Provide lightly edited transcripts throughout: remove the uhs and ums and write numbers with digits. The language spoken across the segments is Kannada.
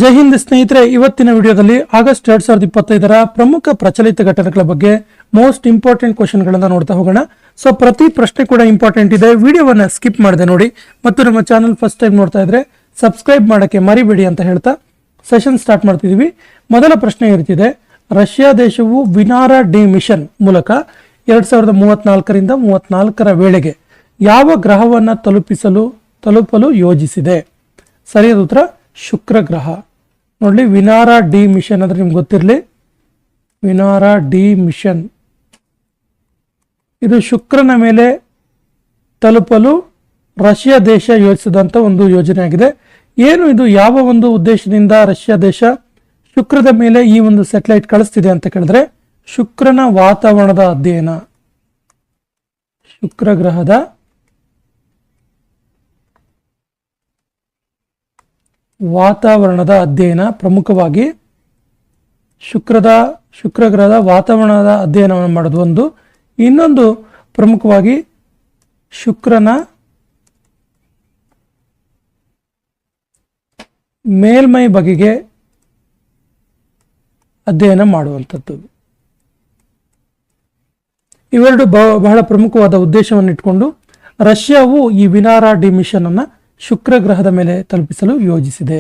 ಜೈ ಹಿಂದ್ ಸ್ನೇಹಿತರೆ, ಇವತ್ತಿನ ವಿಡಿಯೋದಲ್ಲಿ ಆಗಸ್ಟ್ 2025 ಪ್ರಮುಖ ಪ್ರಚಲಿತ ಘಟನೆಗಳ ಬಗ್ಗೆ ಮೋಸ್ಟ್ ಇಂಪಾರ್ಟೆಂಟ್ ಕ್ವಶನ್ಗಳನ್ನ ನೋಡ್ತಾ ಹೋಗೋಣ. ಸೊ ಪ್ರತಿ ಪ್ರಶ್ನೆ ಕೂಡ ಇಂಪಾರ್ಟೆಂಟ್ ಇದೆ. ವಿಡಿಯೋವನ್ನ ಸ್ಕಿಪ್ ಮಾಡದೆ ನೋಡಿ ಮತ್ತು ನಮ್ಮ ಚಾನಲ್ ಫಸ್ಟ್ ಟೈಮ್ ನೋಡ್ತಾ ಇದ್ರೆ ಸಬ್ಸ್ಕ್ರೈಬ್ ಮಾಡಕ್ಕೆ ಮರಿಬೇಡಿ ಅಂತ ಹೇಳ್ತಾ ಸೆಷನ್ ಸ್ಟಾರ್ಟ್ ಮಾಡ್ತಿದೀವಿ. ಮೊದಲ ಪ್ರಶ್ನೆ ಇರ್ತಿದೆ, ರಷ್ಯಾ ದೇಶವು ವಿನಾರಾ ಡಿ ಮಿಷನ್ ಮೂಲಕ 2034ರಿಂದ 34ರ ವೇಳೆಗೆ ಯಾವ ಗ್ರಹವನ್ನ ತಲುಪಲು ಯೋಜಿಸಿದೆ? ಸರಿಯಾದ ಉತ್ತರ ಶುಕ್ರ ಗ್ರಹ. ನೋಡ್ಲಿ, ವಿನಾರಾ ಡಿ ಮಿಷನ್ ಅಂದ್ರೆ ನಿಮ್ಗೆ ಗೊತ್ತಿರಲಿ, ವಿನಾರಾ ಡಿ ಮಿಷನ್ ಇದು ಶುಕ್ರನ ಮೇಲೆ ತಲುಪಲು ರಷ್ಯಾ ದೇಶ ಯೋಜಿಸಿದಂತ ಒಂದು ಯೋಜನೆ ಆಗಿದೆ. ಏನು ಇದು, ಯಾವ ಒಂದು ಉದ್ದೇಶದಿಂದ ರಷ್ಯಾ ದೇಶ ಶುಕ್ರದ ಮೇಲೆ ಈ ಒಂದು ಸ್ಯಾಟಲೈಟ್ ಕಳಿಸ್ತಿದೆ ಅಂತ ಕೇಳಿದ್ರೆ, ಶುಕ್ರನ ವಾತಾವರಣದ ಅಧ್ಯಯನ, ಶುಕ್ರ ಗ್ರಹದ ವಾತಾವರಣದ ಅಧ್ಯಯನ. ಪ್ರಮುಖವಾಗಿ ಶುಕ್ರ ಗ್ರಹದ ವಾತಾವರಣದ ಅಧ್ಯಯನವನ್ನು ಮಾಡೋದು ಒಂದು. ಇನ್ನೊಂದು ಪ್ರಮುಖವಾಗಿ ಶುಕ್ರನ ಮೇಲ್ಮೈ ಬಗೆಗೆ ಅಧ್ಯಯನ ಮಾಡುವಂಥದ್ದು. ಇವೆರಡು ಬಹಳ ಪ್ರಮುಖವಾದ ಉದ್ದೇಶವನ್ನು ಇಟ್ಕೊಂಡು ರಷ್ಯಾವು ಈ ವಿನಾರಾ ಡಿ ಮಿಷನ್ ಅನ್ನ ಶುಕ್ರ ಗ್ರಹದ ಮೇಲೆ ತಲುಪಿಸಲು ಯೋಜಿಸಿದೆ.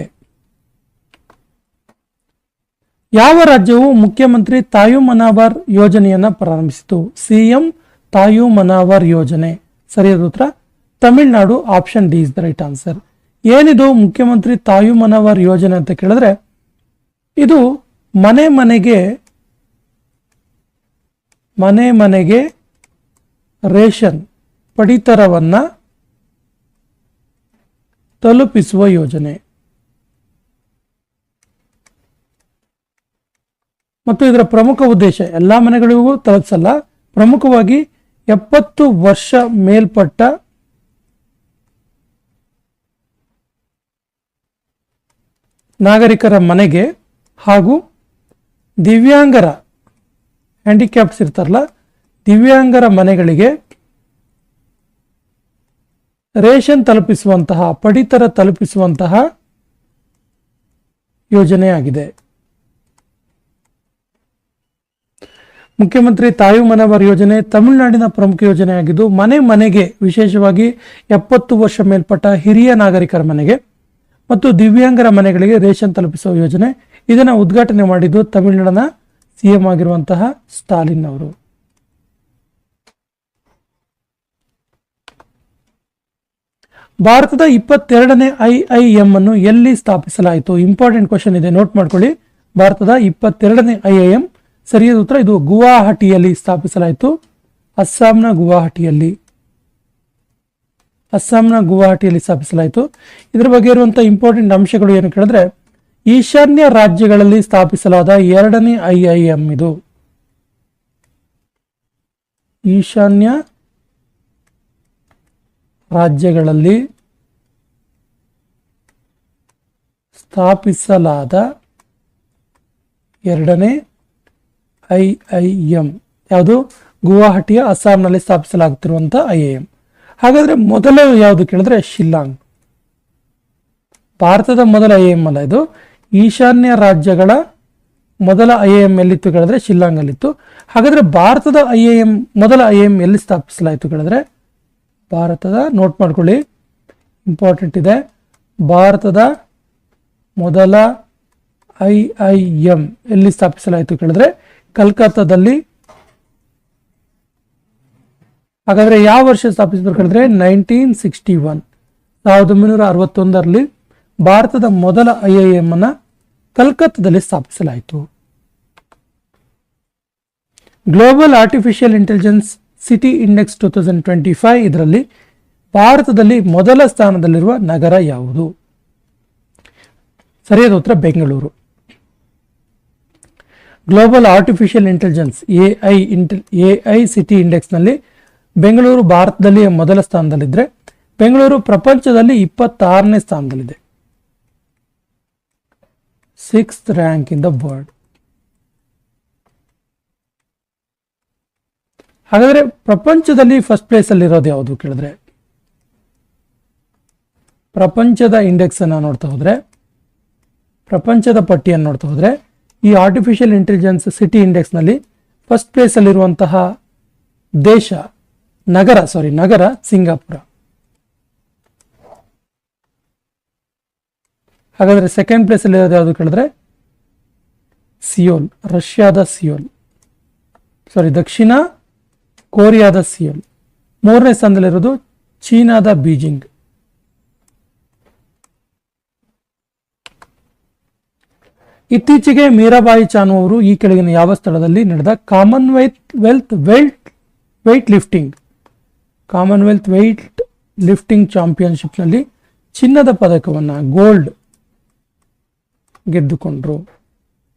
ಯಾವ ರಾಜ್ಯವು ಮುಖ್ಯಮಂತ್ರಿ ತಾಯು ಮನಾವರ್ ಯೋಜನೆಯನ್ನ ಪ್ರಾರಂಭಿಸಿತು? ಸಿಎಂ ತಾಯು ಮನಾವರ್ ಯೋಜನೆ. ಸರಿಯಾದ ಉತ್ತರ Tamil Nadu. Option D is the right answer. ಏನಿದು ಮುಖ್ಯಮಂತ್ರಿ ತಾಯು ಮನಾವರ್ ಯೋಜನೆ ಅಂತ ಕೇಳಿದ್ರೆ, ಇದು ಮನೆ ಮನೆಗೆ ರೇಷನ್ ಪಡಿತರವನ್ನ ತಲುಪಿಸುವ ಯೋಜನೆ. ಮತ್ತು ಇದರ ಪ್ರಮುಖ ಉದ್ದೇಶ ಎಲ್ಲಾ ಮನೆಗಳಿಗೂ ತಲುಪಿಸಲ್ಲ, ಪ್ರಮುಖವಾಗಿ 70 ವರ್ಷ ಮೇಲ್ಪಟ್ಟ ನಾಗರಿಕರ ಮನೆಗೆ ಹಾಗೂ ದಿವ್ಯಾಂಗರ, ಹ್ಯಾಂಡಿಕ್ಯಾಪ್ಸ್ ಇರ್ತಾರಲ್ಲ, ದಿವ್ಯಾಂಗರ ಮನೆಗಳಿಗೆ ರೇಷನ್ ತಲುಪಿಸುವಂತಹ, ಪಡಿತರ ತಲುಪಿಸುವಂತಹ ಯೋಜನೆಯಾಗಿದೆ. ಮುಖ್ಯಮಂತ್ರಿ ತಾಯು ಮನವರ್ ಯೋಜನೆ ತಮಿಳುನಾಡಿನ ಪ್ರಮುಖ ಯೋಜನೆಯಾಗಿದ್ದು, ಮನೆಗೆ ವಿಶೇಷವಾಗಿ 70 ವರ್ಷ ಮೇಲ್ಪಟ್ಟ ಹಿರಿಯ ನಾಗರಿಕರ ಮನೆಗೆ ಮತ್ತು ದಿವ್ಯಾಂಗರ ಮನೆಗಳಿಗೆ ರೇಷನ್ ತಲುಪಿಸುವ ಯೋಜನೆ. ಇದನ್ನು ಉದ್ಘಾಟನೆ ಮಾಡಿದ್ದು ತಮಿಳುನಾಡಿನ ಸಿಎಂ ಆಗಿರುವಂತಹ ಸ್ಟಾಲಿನ್ ಅವರು. ಭಾರತದ 22ನೇ IIM ಅನ್ನು ಎಲ್ಲಿ ಸ್ಥಾಪಿಸಲಾಯಿತು? ಇಂಪಾರ್ಟೆಂಟ್ ಕ್ವಶನ್ ಇದೆ, ನೋಟ್ ಮಾಡ್ಕೊಳ್ಳಿ. ಭಾರತದ 22ನೇ IIM, ಸರಿಯಾದ ಉತ್ತರ ಇದು ಗುವಾಹಟಿಯಲ್ಲಿ ಸ್ಥಾಪಿಸಲಾಯಿತು. ಅಸ್ಸಾಂನ ಗುವಾಹಟಿಯಲ್ಲಿ ಸ್ಥಾಪಿಸಲಾಯಿತು. ಇದರ ಬಗ್ಗೆ ಇರುವಂತಹ ಇಂಪಾರ್ಟೆಂಟ್ ಅಂಶಗಳು ಏನು ಕೇಳಿದ್ರೆ, ಈಶಾನ್ಯ ರಾಜ್ಯಗಳಲ್ಲಿ ಸ್ಥಾಪಿಸಲಾದ 2ನೇ IIM ಇದು. ಈಶಾನ್ಯ ರಾಜ್ಯಗಳಲ್ಲಿ ಸ್ಥಾಪಿಸಲಾದ 2ನೇ IIM ಯಾವುದು? ಗುವಾಹಟಿಯ, ಅಸ್ಸಾಂನಲ್ಲಿ ಸ್ಥಾಪಿಸಲಾಗುತ್ತಿರುವಂತಹ IIM. ಹಾಗಾದ್ರೆ ಮೊದಲ ಯಾವುದು ಕೇಳಿದ್ರೆ ಶಿಲ್ಲಾಂಗ್. ಭಾರತದ ಮೊದಲ IIM ಅಲ್ಲ ಇದು, ಈಶಾನ್ಯ ರಾಜ್ಯಗಳ ಮೊದಲ IIM ಎಲ್ಲಿತ್ತು ಕೇಳಿದ್ರೆ ಶಿಲ್ಲಾಂಗ್ ಅಲ್ಲಿತ್ತು. ಹಾಗಾದ್ರೆ ಭಾರತದ ಮೊದಲ IIM ಎಲ್ಲಿ ಸ್ಥಾಪಿಸಲಾಯಿತು ಕೇಳಿದ್ರೆ, ಭಾರತದ, ನೋಟ್ ಮಾಡ್ಕೊಳ್ಳಿ, ಇಂಪಾರ್ಟೆಂಟ್ ಇದೆ, ಭಾರತದ ಮೊದಲ IIM ಎಲ್ಲಿ ಸ್ಥಾಪಿಸಲಾಯಿತು ಕೇಳಿದ್ರೆ ಕಲ್ಕತ್ತಾದಲ್ಲಿ. ಹಾಗಾದ್ರೆ ಯಾವ ವರ್ಷ ಸ್ಥಾಪಿಸಿದ್ರು ಕೇಳಿದ್ರೆ 1961, 1961ರಲ್ಲಿ ಭಾರತದ ಮೊದಲ IIM ಅನ್ನ ಕಲ್ಕತ್ತಾದಲ್ಲಿ ಸ್ಥಾಪಿಸಲಾಯಿತು. Global artificial intelligence city index 2025, ಇದರಲ್ಲಿ ಭಾರತದಲ್ಲಿ ಮೊದಲ ಸ್ಥಾನದಲ್ಲಿರುವ ನಗರ ಯಾವುದು? ಸರಿಯಾದ ಉತ್ತರ Bengaluru. Global artificial intelligence AI city index ನಲ್ಲಿ ಬೆಂಗಳೂರು ಭಾರತದಲ್ಲಿ ಮೊದಲ ಸ್ಥಾನದಲ್ಲಿದ್ರೆ, ಬೆಂಗಳೂರು ಪ್ರಪಂಚದಲ್ಲಿ 26ನೇ ಸ್ಥಾನದಲ್ಲಿದೆ. 6th rank in the world. ಹಾಗಾದ್ರೆ ಪ್ರಪಂಚದಲ್ಲಿ ಫಸ್ಟ್ ಪ್ಲೇಸ್ ಅಲ್ಲಿ ಇರೋದು ಯಾವುದು ಕೇಳಿದ್ರೆ, ಪ್ರಪಂಚದ ಇಂಡೆಕ್ಸ್ ಅನ್ನ ನೋಡ್ತಾ ಹೋದ್ರೆ ಪ್ರಪಂಚದ ಪಟ್ಟಿಯನ್ನು ನೋಡ್ತಾ ಹೋದರೆ ಈ ಆರ್ಟಿಫಿಷಿಯಲ್ ಇಂಟೆಲಿಜೆನ್ಸ್ ಸಿಟಿ ಇಂಡೆಕ್ಸ್ನಲ್ಲಿ ಫಸ್ಟ್ ಪ್ಲೇಸಲ್ಲಿರುವಂತಹ ದೇಶ ನಗರ ಸಿಂಗಾಪುರ. ಹಾಗಾದರೆ ಸೆಕೆಂಡ್ ಪ್ಲೇಸಲ್ಲಿರೋದು ಯಾವುದು ಕೇಳಿದ್ರೆ ಸಿಯೋಲ್, ರಷ್ಯಾದ ಸಿಯೋಲ್, ದಕ್ಷಿಣ ಕೊರಿಯಾದ ಸಿಯೋಲ್. ಮೂರನೇ ಸ್ಥಾನದಲ್ಲಿರೋದು ಚೀನಾದ ಬೀಜಿಂಗ್. ಇತ್ತೀಚೆಗೆ ಮೀರಾಬಾಯಿ ಚಾನು ಅವರು ಈ ಕೆಳಗಿನ ಯಾವ ಸ್ಥಳದಲ್ಲಿ ನಡೆದ ಕಾಮನ್ವೆಲ್ತ್ weight ಲಿಫ್ಟಿಂಗ್ ಚಾಂಪಿಯನ್ಶಿಪ್ನಲ್ಲಿ ಚಿನ್ನದ ಪದಕವನ್ನು ಗೋಲ್ಡ್ ಗೆದ್ದುಕೊಂಡ್ರು?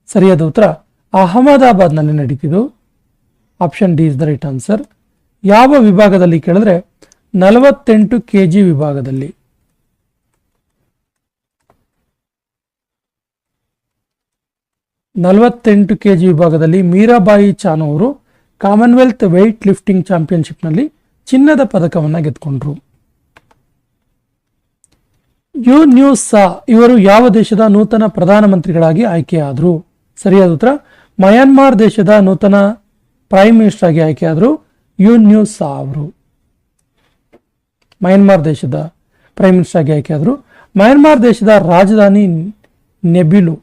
ಸರಿಯಾದ ಉತ್ತರ ಅಹಮದಾಬಾದ್ನಲ್ಲಿ ನಡೀತಿದ್ದು. Option D is the right answer. ಯಾವ ವಿಭಾಗದಲ್ಲಿ ಕೇಳಿದ್ರೆ 48 kg ವಿಭಾಗದಲ್ಲಿ. kg ವಿಭಾಗದಲ್ಲಿ ಮೀರಾಬಾಯಿ ಚಾನು ಅವರು ಕಾಮನ್ವೆಲ್ತ್ weight ಲಿಫ್ಟಿಂಗ್ ಚಾಂಪಿಯನ್ಶಿಪ್ನಲ್ಲಿ ಚಿನ್ನದ ಪದಕವನ್ನು ಗೆದ್ದುಕೊಂಡ್ರು. ಯು ನ್ಯೂ ಸಾ ಇವರು ಯಾವ ದೇಶದ ನೂತನ ಪ್ರಧಾನಮಂತ್ರಿಗಳಾಗಿ ಆಯ್ಕೆಯಾದರು? ಸರಿಯಾದ ಉತ್ತರ ಮಯನ್ಮಾರ್ ದೇಶದ ನೂತನ ಪ್ರೈಮ್ ಮಿನಿಸ್ಟರ್ ಆಗಿ ಆಯ್ಕೆಯಾದರು ಯು ನ್ಯೂ ಸಾ ಅವರು. ಮಯನ್ಮಾರ್ ದೇಶದ ಪ್ರೈಮ್ ಮಿನಿಸ್ಟರ್ ಆಗಿ ಆಯ್ಕೆಯಾದರು. ಮಯನ್ಮಾರ್ ದೇಶದ ರಾಜಧಾನಿ ನೆಬಿಲು.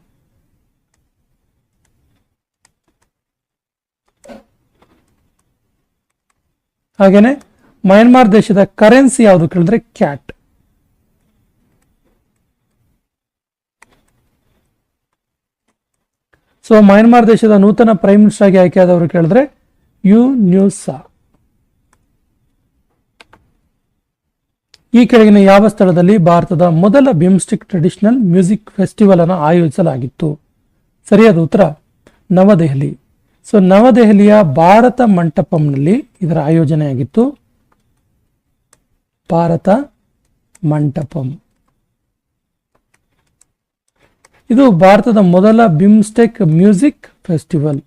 ಹಾಗೇನೆ ಮಯನ್ಮಾರ್ ದೇಶದ ಕರೆನ್ಸಿ ಯಾವುದು ಕೇಳಿದ್ರೆ ಕ್ಯಾಟ್. ಮಯನ್ಮಾರ್ ದೇಶದ ನೂತನ ಪ್ರೈಮ್ ಮಿನಿಸ್ಟರ್ ಆಗಿ ಆಯ್ಕೆಯಾದವರು ಕೇಳಿದ್ರೆ ಯು ನ್ಯೂ ಸಾ. ಈ ಕೆಳಗಿನ ಯಾವ ಸ್ಥಳದಲ್ಲಿ ಭಾರತದ ಮೊದಲ ಬಿಮ್ಸ್ಟಿಕ್ ಟ್ರೆಡಿಷನಲ್ ಮ್ಯೂಸಿಕ್ ಫೆಸ್ಟಿವಲ್ ಅನ್ನು ಆಯೋಜಿಸಲಾಗಿತ್ತು? ಸರಿಯಾದ ಉತ್ತರ ನವದೆಹಲಿ. ನವದೆಹಲಿಯ ಭಾರತ ಮಂಟಪಂನಲ್ಲಿ ಇದರ ಆಯೋಜನೆಯಾಗಿತ್ತು. ಭಾರತ ಮಂಟಪಂ ಇದು ಭಾರತದ ಮೊದಲ ಬಿಮ್ಸ್ಟೆಕ್ ಮ್ಯೂಸಿಕ್ ಫೆಸ್ಟಿವಲ್.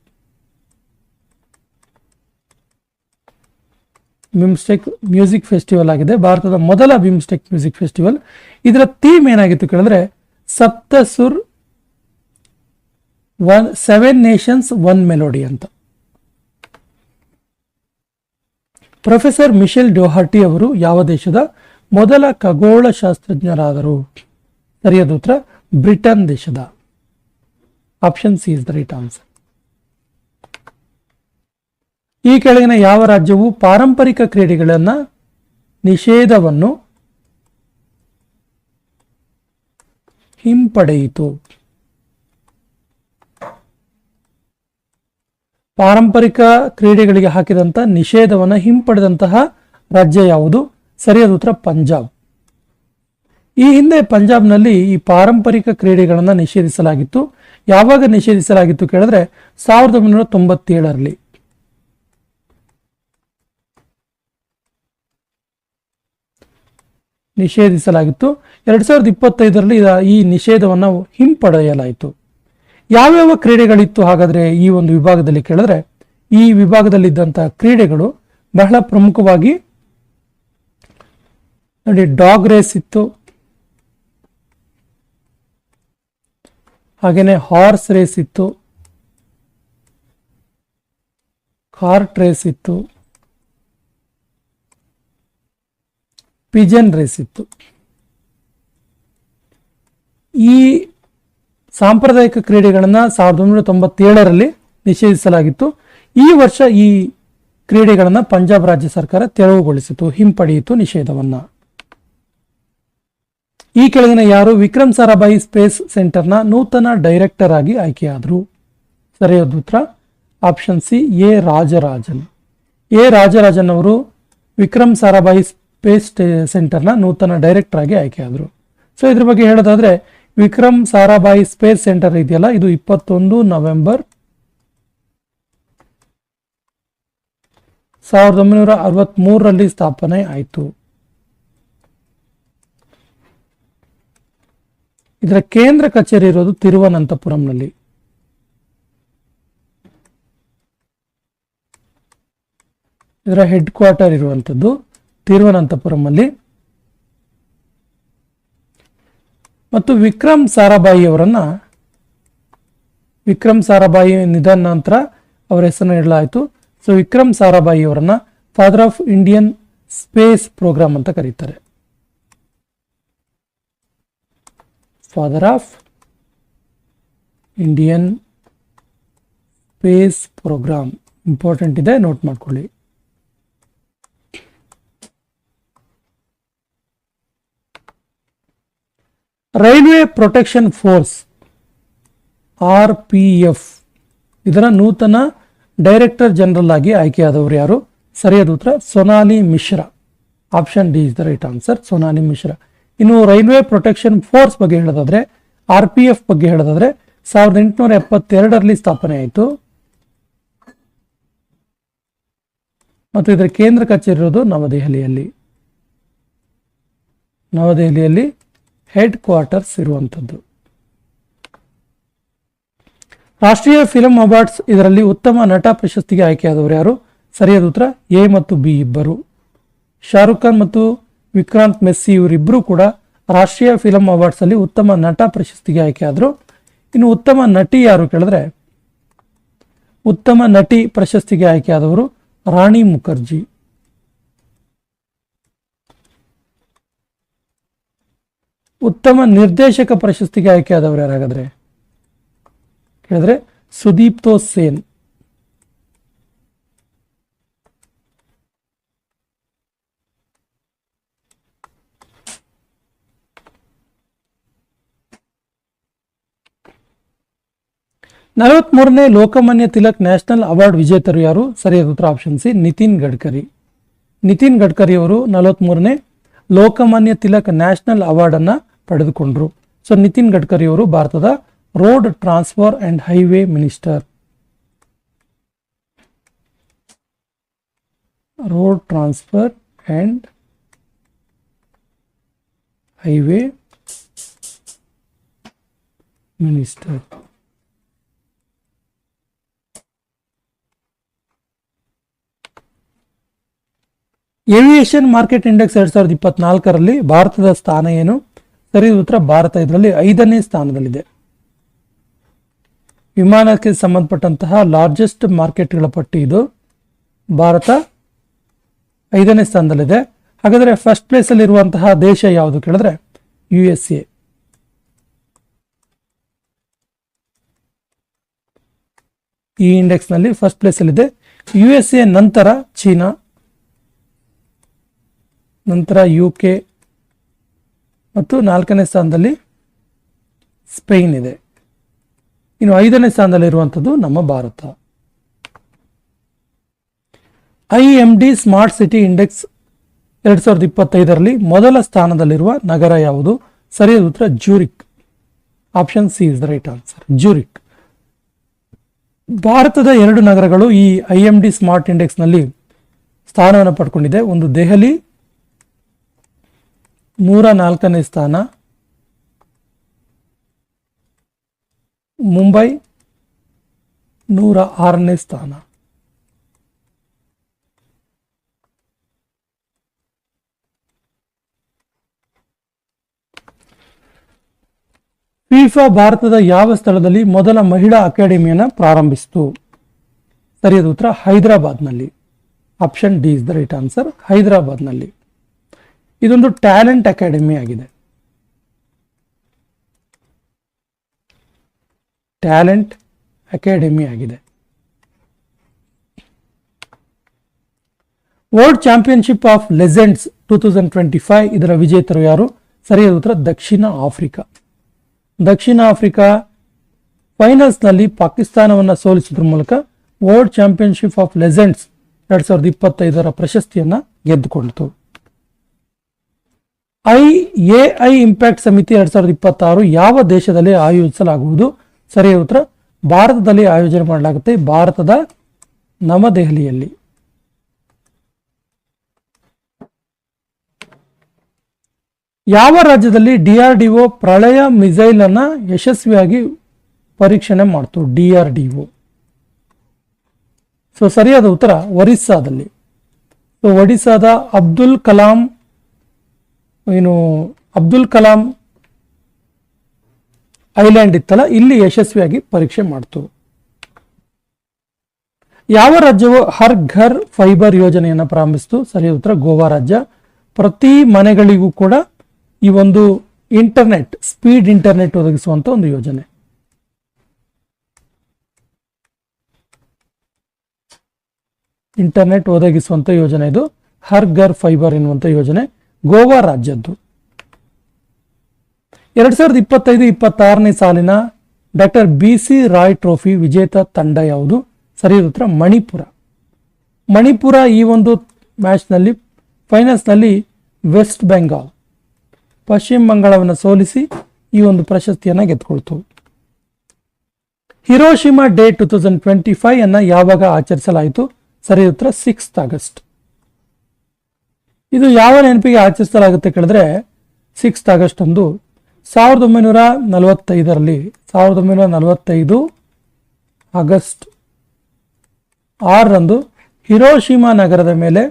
ಆಗಿದೆ, ಭಾರತದ ಮೊದಲ ಬಿಮ್ಸ್ಟೆಕ್ ಮ್ಯೂಸಿಕ್ ಫೆಸ್ಟಿವಲ್. ಇದರ ಥೀಮ್ ಏನಾಗಿತ್ತು ಕೇಳಿದ್ರೆ ಸಪ್ತಸುರ್ 7 ನೇಷನ್ಸ್ 1 ಮೆಲೋಡಿ ಅಂತ. ಪ್ರೊಫೆಸರ್ ಮಿಶೆಲ್ ಡೊಹಾರ್ಟಿ ಅವರು ಯಾವ ದೇಶದ ಮೊದಲ ಖಗೋಳ ಶಾಸ್ತ್ರಜ್ಞರಾದರು? ಸರಿಯಾದ ಉತ್ತರ ಬ್ರಿಟನ್ ದೇಶದ. Option C is the right answer. ಈ ಕೆಳಗಿನ ಯಾವ ರಾಜ್ಯವು ಪಾರಂಪರಿಕ ಕ್ರೀಡೆಗಳನ್ನ ನಿಷೇಧವನ್ನು ಹಿಂಪಡೆಯಿತು? ಪಾರಂಪರಿಕ ಕ್ರೀಡೆಗಳಿಗೆ ಹಾಕಿದಂತ ನಿಷೇಧವನ್ನು ಹಿಂಪಡೆದಂತಹ ರಾಜ್ಯ ಯಾವುದು? ಸರಿಯಾದ ಉತ್ತರ ಪಂಜಾಬ್. ಈ ಹಿಂದೆ ಪಂಜಾಬ್ನಲ್ಲಿ ಈ ಪಾರಂಪರಿಕ ಕ್ರೀಡೆಗಳನ್ನು ನಿಷೇಧಿಸಲಾಗಿತ್ತು. ಯಾವಾಗ ನಿಷೇಧಿಸಲಾಗಿತ್ತು ಕೇಳಿದ್ರೆ 1997ರಲ್ಲಿ. ನಿಷೇಧಿಸಲಾಗಿತ್ತು. 2025ರಲ್ಲಿ ಈ ನಿಷೇಧವನ್ನು ಹಿಂಪಡೆಯಲಾಯಿತು. ಯಾವ್ಯಾವ ಕ್ರೀಡೆಗಳಿತ್ತು ಹಾಗಾದ್ರೆ ಈ ಒಂದು ವಿಭಾಗದಲ್ಲಿ ಕೇಳಿದ್ರೆ ಈ ವಿಭಾಗದಲ್ಲಿದ್ದಂತಹ ಕ್ರೀಡೆಗಳು ಬಹಳ ಪ್ರಮುಖವಾಗಿ ನೋಡಿ, ಡಾಗ್ ರೇಸ್ ಇತ್ತು, ಹಾಗೇನೆ ಹಾರ್ಸ್ ರೇಸ್ ಇತ್ತು, ಕಾರ್ಟ್ ರೇಸ್ ಇತ್ತು, ಪಿಜನ್ ರೇಸ್ ಇತ್ತು. ಈ ಸಾಂಪ್ರದಾಯಿಕ ಕ್ರೀಡೆಗಳನ್ನು 1997ರಲ್ಲಿ ನಿಷೇಧಿಸಲಾಗಿತ್ತು. ಈ ವರ್ಷ ಈ ಕ್ರೀಡೆಗಳನ್ನು ಪಂಜಾಬ್ ರಾಜ್ಯ ಸರ್ಕಾರ ತೆರವುಗೊಳಿಸಿತು, ಹಿಂಪಡೆಯಿತು ನಿಷೇಧವನ್ನ. ಈ ಕೆಳಗಿನ ಯಾರು ವಿಕ್ರಮ್ ಸಾರಾಭಾಯಿ ಸ್ಪೇಸ್ ಸೆಂಟರ್ನ ನೂತನ ಡೈರೆಕ್ಟರ್ ಆಗಿ ಆಯ್ಕೆಯಾದರು? ಸರಿಯಾದ ಉತ್ತರ ಆಪ್ಷನ್ ಸಿ ಎ ರಾಜರಾಜನ್. ಅವರು ವಿಕ್ರಮ್ ಸಾರಾಭಾಯಿ ಸ್ಪೇಸ್ ಸೆಂಟರ್ನ ನೂತನ ಡೈರೆಕ್ಟರ್ ಆಗಿ ಆಯ್ಕೆಯಾದರು. ಇದ್ರ ಬಗ್ಗೆ ಹೇಳೋದಾದ್ರೆ ವಿಕ್ರಮ್ ಸಾರಾಭಾಯಿ ಸ್ಪೇಸ್ ಸೆಂಟರ್ ಇದೆಯಲ್ಲ, ಇದು 21 ನವೆಂಬರ್ 1963ರಲ್ಲಿ ಸ್ಥಾಪನೆ ಆಯಿತು. ಇದರ ಕೇಂದ್ರ ಕಚೇರಿ ಇರೋದು ತಿರುವನಂತಪುರಂನಲ್ಲಿ. ಇದರ ಹೆಡ್ ಕ್ವಾರ್ಟರ್ ಇರುವಂತದ್ದು ತಿರುವನಂತಪುರಂ ಅಲ್ಲಿ. ಮತ್ತು ವಿಕ್ರಮ್ ಸಾರಾಭಾಯಿ ಅವರನ್ನ ವಿಕ್ರಮ್ ಸಾರಾಭಾಯಿ ನಿಧನ ನಂತರ ಅವರ ಹೆಸರನ್ನು ಇಡಲಾಯಿತು. ಸೊ ವಿಕ್ರಮ್ ಸಾರಾಭಾಯಿ ಅವರನ್ನ father of Indian space programme ಅಂತ ಕರೀತಾರೆ. Father of Indian space programme important ಇದೆ, ನೋಟ್ ಮಾಡ್ಕೊಳ್ಳಿ. ರೈಲ್ವೆ ಪ್ರೊಟೆಕ್ಷನ್ ಫೋರ್ಸ್ RPF ಇದರ ನೂತನ ಡೈರೆಕ್ಟರ್ ಜನರಲ್ ಆಗಿ ಆಯ್ಕೆಯಾದವರು ಯಾರು? ಸರಿಯಾದ ಉತ್ತರ Sonauli Mishra. Option D is the right answer, Sonauli Mishra. ಇನ್ನು ರೈಲ್ವೆ ಪ್ರೊಟೆಕ್ಷನ್ ಫೋರ್ಸ್ ಬಗ್ಗೆ ಹೇಳೋದಾದ್ರೆ, RPF ಬಗ್ಗೆ ಹೇಳೋದಾದ್ರೆ 1872ರಲ್ಲಿ ಸ್ಥಾಪನೆ ಆಯಿತು ಮತ್ತು ಇದರ ಕೇಂದ್ರ ಕಚೇರಿ ಇರೋದು ನವದೆಹಲಿಯಲ್ಲಿ ಹೆಡ್ ಕ್ವಾರ್ಟರ್ಸ್ ಇರುವಂಥದ್ದು. ರಾಷ್ಟ್ರೀಯ ಫಿಲ್ಮ್ ಅವಾರ್ಡ್ಸ್ ಇದರಲ್ಲಿ ಉತ್ತಮ ನಟ ಪ್ರಶಸ್ತಿಗೆ ಆಯ್ಕೆಯಾದವರು ಯಾರು? ಸರಿಯಾದ ಉತ್ತರ ಎ ಮತ್ತು ಬಿ ಇಬ್ಬರು. ಶಾರುಖ್ ಖಾನ್ ಮತ್ತು ವಿಕ್ರಾಂತ್ ಮೆಸ್ಸಿ ಇವರಿಬ್ಬರು ಕೂಡ ರಾಷ್ಟ್ರೀಯ ಫಿಲ್ಮ್ ಅವಾರ್ಡ್ಸ್ ಅಲ್ಲಿ ಉತ್ತಮ ನಟ ಪ್ರಶಸ್ತಿಗೆ ಆಯ್ಕೆಯಾದರು. ಇನ್ನು ಉತ್ತಮ ನಟಿ ಯಾರು ಕೇಳಿದ್ರೆ, ಉತ್ತಮ ನಟಿ ಪ್ರಶಸ್ತಿಗೆ ಆಯ್ಕೆಯಾದವರು ರಾಣಿ ಮುಖರ್ಜಿ. ಉತ್ತಮ ನಿರ್ದೇಶಕ ಪ್ರಶಸ್ತಿಗೆ ಆಯ್ಕೆಯಾದವರು ಯಾರಾಗಾದ್ರೆ ಕೇಳಿದ್ರೆ ಸುದೀಪ್ತೋ ಸೇನ್. ನೇ ಲೋಕಮಾನ್ಯ ತಿಲಕ್ ನ್ಯಾಷನಲ್ ಅವಾರ್ಡ್ ವಿಜೇತರು ಯಾರು? ಸರಿಯಾದ ಉತ್ತರ ಆಪ್ಷನ್ ಸಿ ನಿತಿನ್ ಗಡ್ಕರಿ. ನಿತಿನ್ ಗಡ್ಕರಿ ಅವರು 43ನೇ ಲೋಕಮಾನ್ಯ ತಿಲಕ್ ನ್ಯಾಷನಲ್ ಅವಾರ್ಡ್ ಅನ್ನ ಪಡೆದುಕೊಂಡ್ರು. ಸೊ ನಿತಿನ್ ಗಡ್ಕರಿ ಅವರು ಭಾರತದ road transfer and highway minister. Road transfer and highway minister. Aviation market index 2024ರಲ್ಲಿ ಭಾರತದ ಸ್ಥಾನ ಏನು? ಸರಿಯಾದ ಉತ್ತರ ಭಾರತ ಇದರಲ್ಲಿ 5ನೇ ಸ್ಥಾನದಲ್ಲಿದೆ. ವಿಮಾನಕ್ಕೆ ಸಂಬಂಧಪಟ್ಟಂತಹ ಲಾರ್ಜೆಸ್ಟ್ ಮಾರ್ಕೆಟ್ಗಳ ಪಟ್ಟಿ ಇದು. ಭಾರತ 5ನೇ ಸ್ಥಾನದಲ್ಲಿದೆ. ಹಾಗಾದರೆ ಫಸ್ಟ್ ಪ್ಲೇಸ್ ಅಲ್ಲಿ ಇರುವಂತಹ ದೇಶ ಯಾವುದು ಕೇಳಿದ್ರೆ USA. ಈ ಇಂಡೆಕ್ಸ್ ನಲ್ಲಿ ಫಸ್ಟ್ ಪ್ಲೇಸ್ ಅಲ್ಲಿದೆ USA, ನಂತರ ಚೀನಾ, ನಂತರ UK ಮತ್ತು 4ನೇ ಸ್ಥಾನದಲ್ಲಿ ಸ್ಪೇನ್ ಇದೆ. ಇನ್ನು 5ನೇ ಸ್ಥಾನದಲ್ಲಿರುವಂಥದ್ದು ನಮ್ಮ Bharat. IMD smart city index 2025ರಲ್ಲಿ ಮೊದಲ ಸ್ಥಾನದಲ್ಲಿರುವ ನಗರ ಯಾವುದು? ಸರಿಯಾದ ಉತ್ತರ Zurich. Option C is the right answer, Zurich. ಭಾರತದ 2 ನಗರಗಳು ಈ IMD ಸ್ಮಾರ್ಟ್ ಇಂಡೆಕ್ಸ್ ನಲ್ಲಿ ಸ್ಥಾನವನ್ನು ಪಡ್ಕೊಂಡಿದೆ. ಒಂದು ದೆಹಲಿ 104ನೇ ಸ್ಥಾನ, ಮುಂಬೈ 106ನೇ ಸ್ಥಾನ. ಫಿಫಾ ಭಾರತದ ಯಾವ ಸ್ಥಳದಲ್ಲಿ ಮೊದಲ ಮಹಿಳಾ ಅಕಾಡೆಮಿಯನ್ನು ಪ್ರಾರಂಭಿಸಿತು? ಸರಿಯಾದ ಉತ್ತರ ಹೈದರಾಬಾದ್ನಲ್ಲಿ. Option D is the right answer, ಹೈದರಾಬಾದ್ನಲ್ಲಿ. ಇದೊಂದು ಟ್ಯಾಲೆಂಟ್ ಅಕಾಡೆಮಿ ಆಗಿದೆ. ಟ್ಯಾಲೆಂಟ್ ಅಕಾಡೆಮಿ ಆಗಿದೆ. ವರ್ಲ್ಡ್ ಚಾಂಪಿಯನ್ಶಿಪ್ ಆಫ್ ಲೆಜೆಂಡ್ಸ್ 2025 ಇದರ ವಿಜೇತರು ಯಾರು? ಸರಿಯಾದ ಉತ್ತರ ದಕ್ಷಿಣ ಆಫ್ರಿಕಾ. ದಕ್ಷಿಣ ಆಫ್ರಿಕಾ ಫೈನಲ್ಸ್ ನಲ್ಲಿ ಪಾಕಿಸ್ತಾನವನ್ನು ಸೋಲಿಸುವುದರ ಮೂಲಕ ವರ್ಲ್ಡ್ ಚಾಂಪಿಯನ್ಶಿಪ್ ಆಫ್ ಲೆಜೆಂಡ್ಸ್ 2025ರ ಪ್ರಶಸ್ತಿಯನ್ನ ಗೆದ್ದುಕೊಂಡಿತು. AI ಇಂಪ್ಯಾಕ್ಟ್ ಸಮಿತಿ 2026 ಯಾವ ದೇಶದಲ್ಲಿ ಆಯೋಜಿಸಲಾಗುವುದು? ಸರಿಯಾದ ಉತ್ತರ ಭಾರತದಲ್ಲಿ ಆಯೋಜನೆ ಮಾಡಲಾಗುತ್ತೆ, ಭಾರತದ ನವದೆಹಲಿಯಲ್ಲಿ. ಯಾವ ರಾಜ್ಯದಲ್ಲಿ DRDO ಪ್ರಳಯ ಮಿಸೈಲ್ ಅನ್ನ ಯಶಸ್ವಿಯಾಗಿ ಪರೀಕ್ಷಣೆ ಮಾಡ್ತು? DRDO. ಸೊ ಸರಿಯಾದ ಉತ್ತರ ಒರಿಸ್ಸಾದಲ್ಲಿ. ಸೊ ಒಡಿಸ್ಸಾದ ಅಬ್ದುಲ್ ಕಲಾಂ ಐಲ್ಯಾಂಡ್ ಇತ್ತಲ್ಲ, ಇಲ್ಲಿ ಯಶಸ್ವಿಯಾಗಿ ಪರೀಕ್ಷೆ ಮಾಡ್ತು. ಯಾವ ರಾಜ್ಯವು ಹರ್ ಘರ್ ಫೈಬರ್ ಯೋಜನೆಯನ್ನು ಪ್ರಾರಂಭಿಸಿತು? ಸರಿಯಾದ ಉತ್ತರ ಗೋವಾ ರಾಜ್ಯ. ಪ್ರತಿ ಮನೆಗಳಿಗೂ ಕೂಡ ಈ ಒಂದು ಇಂಟರ್ನೆಟ್, ಸ್ಪೀಡ್ ಇಂಟರ್ನೆಟ್ ಒದಗಿಸುವಂತ ಒಂದು ಯೋಜನೆ. ಇಂಟರ್ನೆಟ್ ಒದಗಿಸುವಂತ ಯೋಜನೆ ಇದು ಹರ್ ಘರ್ ಫೈಬರ್ ಎನ್ನುವಂತ ಯೋಜನೆ ಗೋವಾ ರಾಜ್ಯದ್ದು. 2025-26ನೇ ಸಾಲಿನ ಡಾಕ್ಟರ್ BC ರಾಯ್ ಟ್ರೋಫಿ ವಿಜೇತ ತಂಡ ಯಾವುದು? ಸರಿಯಾದ ಉತ್ತರ ಮಣಿಪುರ. ಮಣಿಪುರ ಈ ಒಂದು ಮ್ಯಾಚ್ನಲ್ಲಿ ಫೈನಲ್ಸ್ನಲ್ಲಿ ವೆಸ್ಟ್ ಬೆಂಗಾಲ್, ಪಶ್ಚಿಮ ಬಂಗಾಳವನ್ನು ಸೋಲಿಸಿ ಈ ಒಂದು ಪ್ರಶಸ್ತಿಯನ್ನು ಗೆದ್ದುಕೊಳ್ತು. ಹಿರೋಶಿಮಾ ಡೇ 2025 ಅನ್ನ ಯಾವಾಗ ಆಚರಿಸಲಾಯಿತು? ಸರಿಯಾದ ಉತ್ತರ 6 ಆಗಸ್ಟ್. ಇದು ಯಾವ ನೆನಪಿಗೆ ಆಚರಿಸಲಾಗುತ್ತೆ ಕೇಳಿದ್ರೆ 6 ಆಗಸ್ಟ್ ಅಂದು 1945 ಆಗಸ್ಟ್ 6ರಂದು ಹಿರೋಶಿಮಾ ನಗರದ ಮೇಲೆ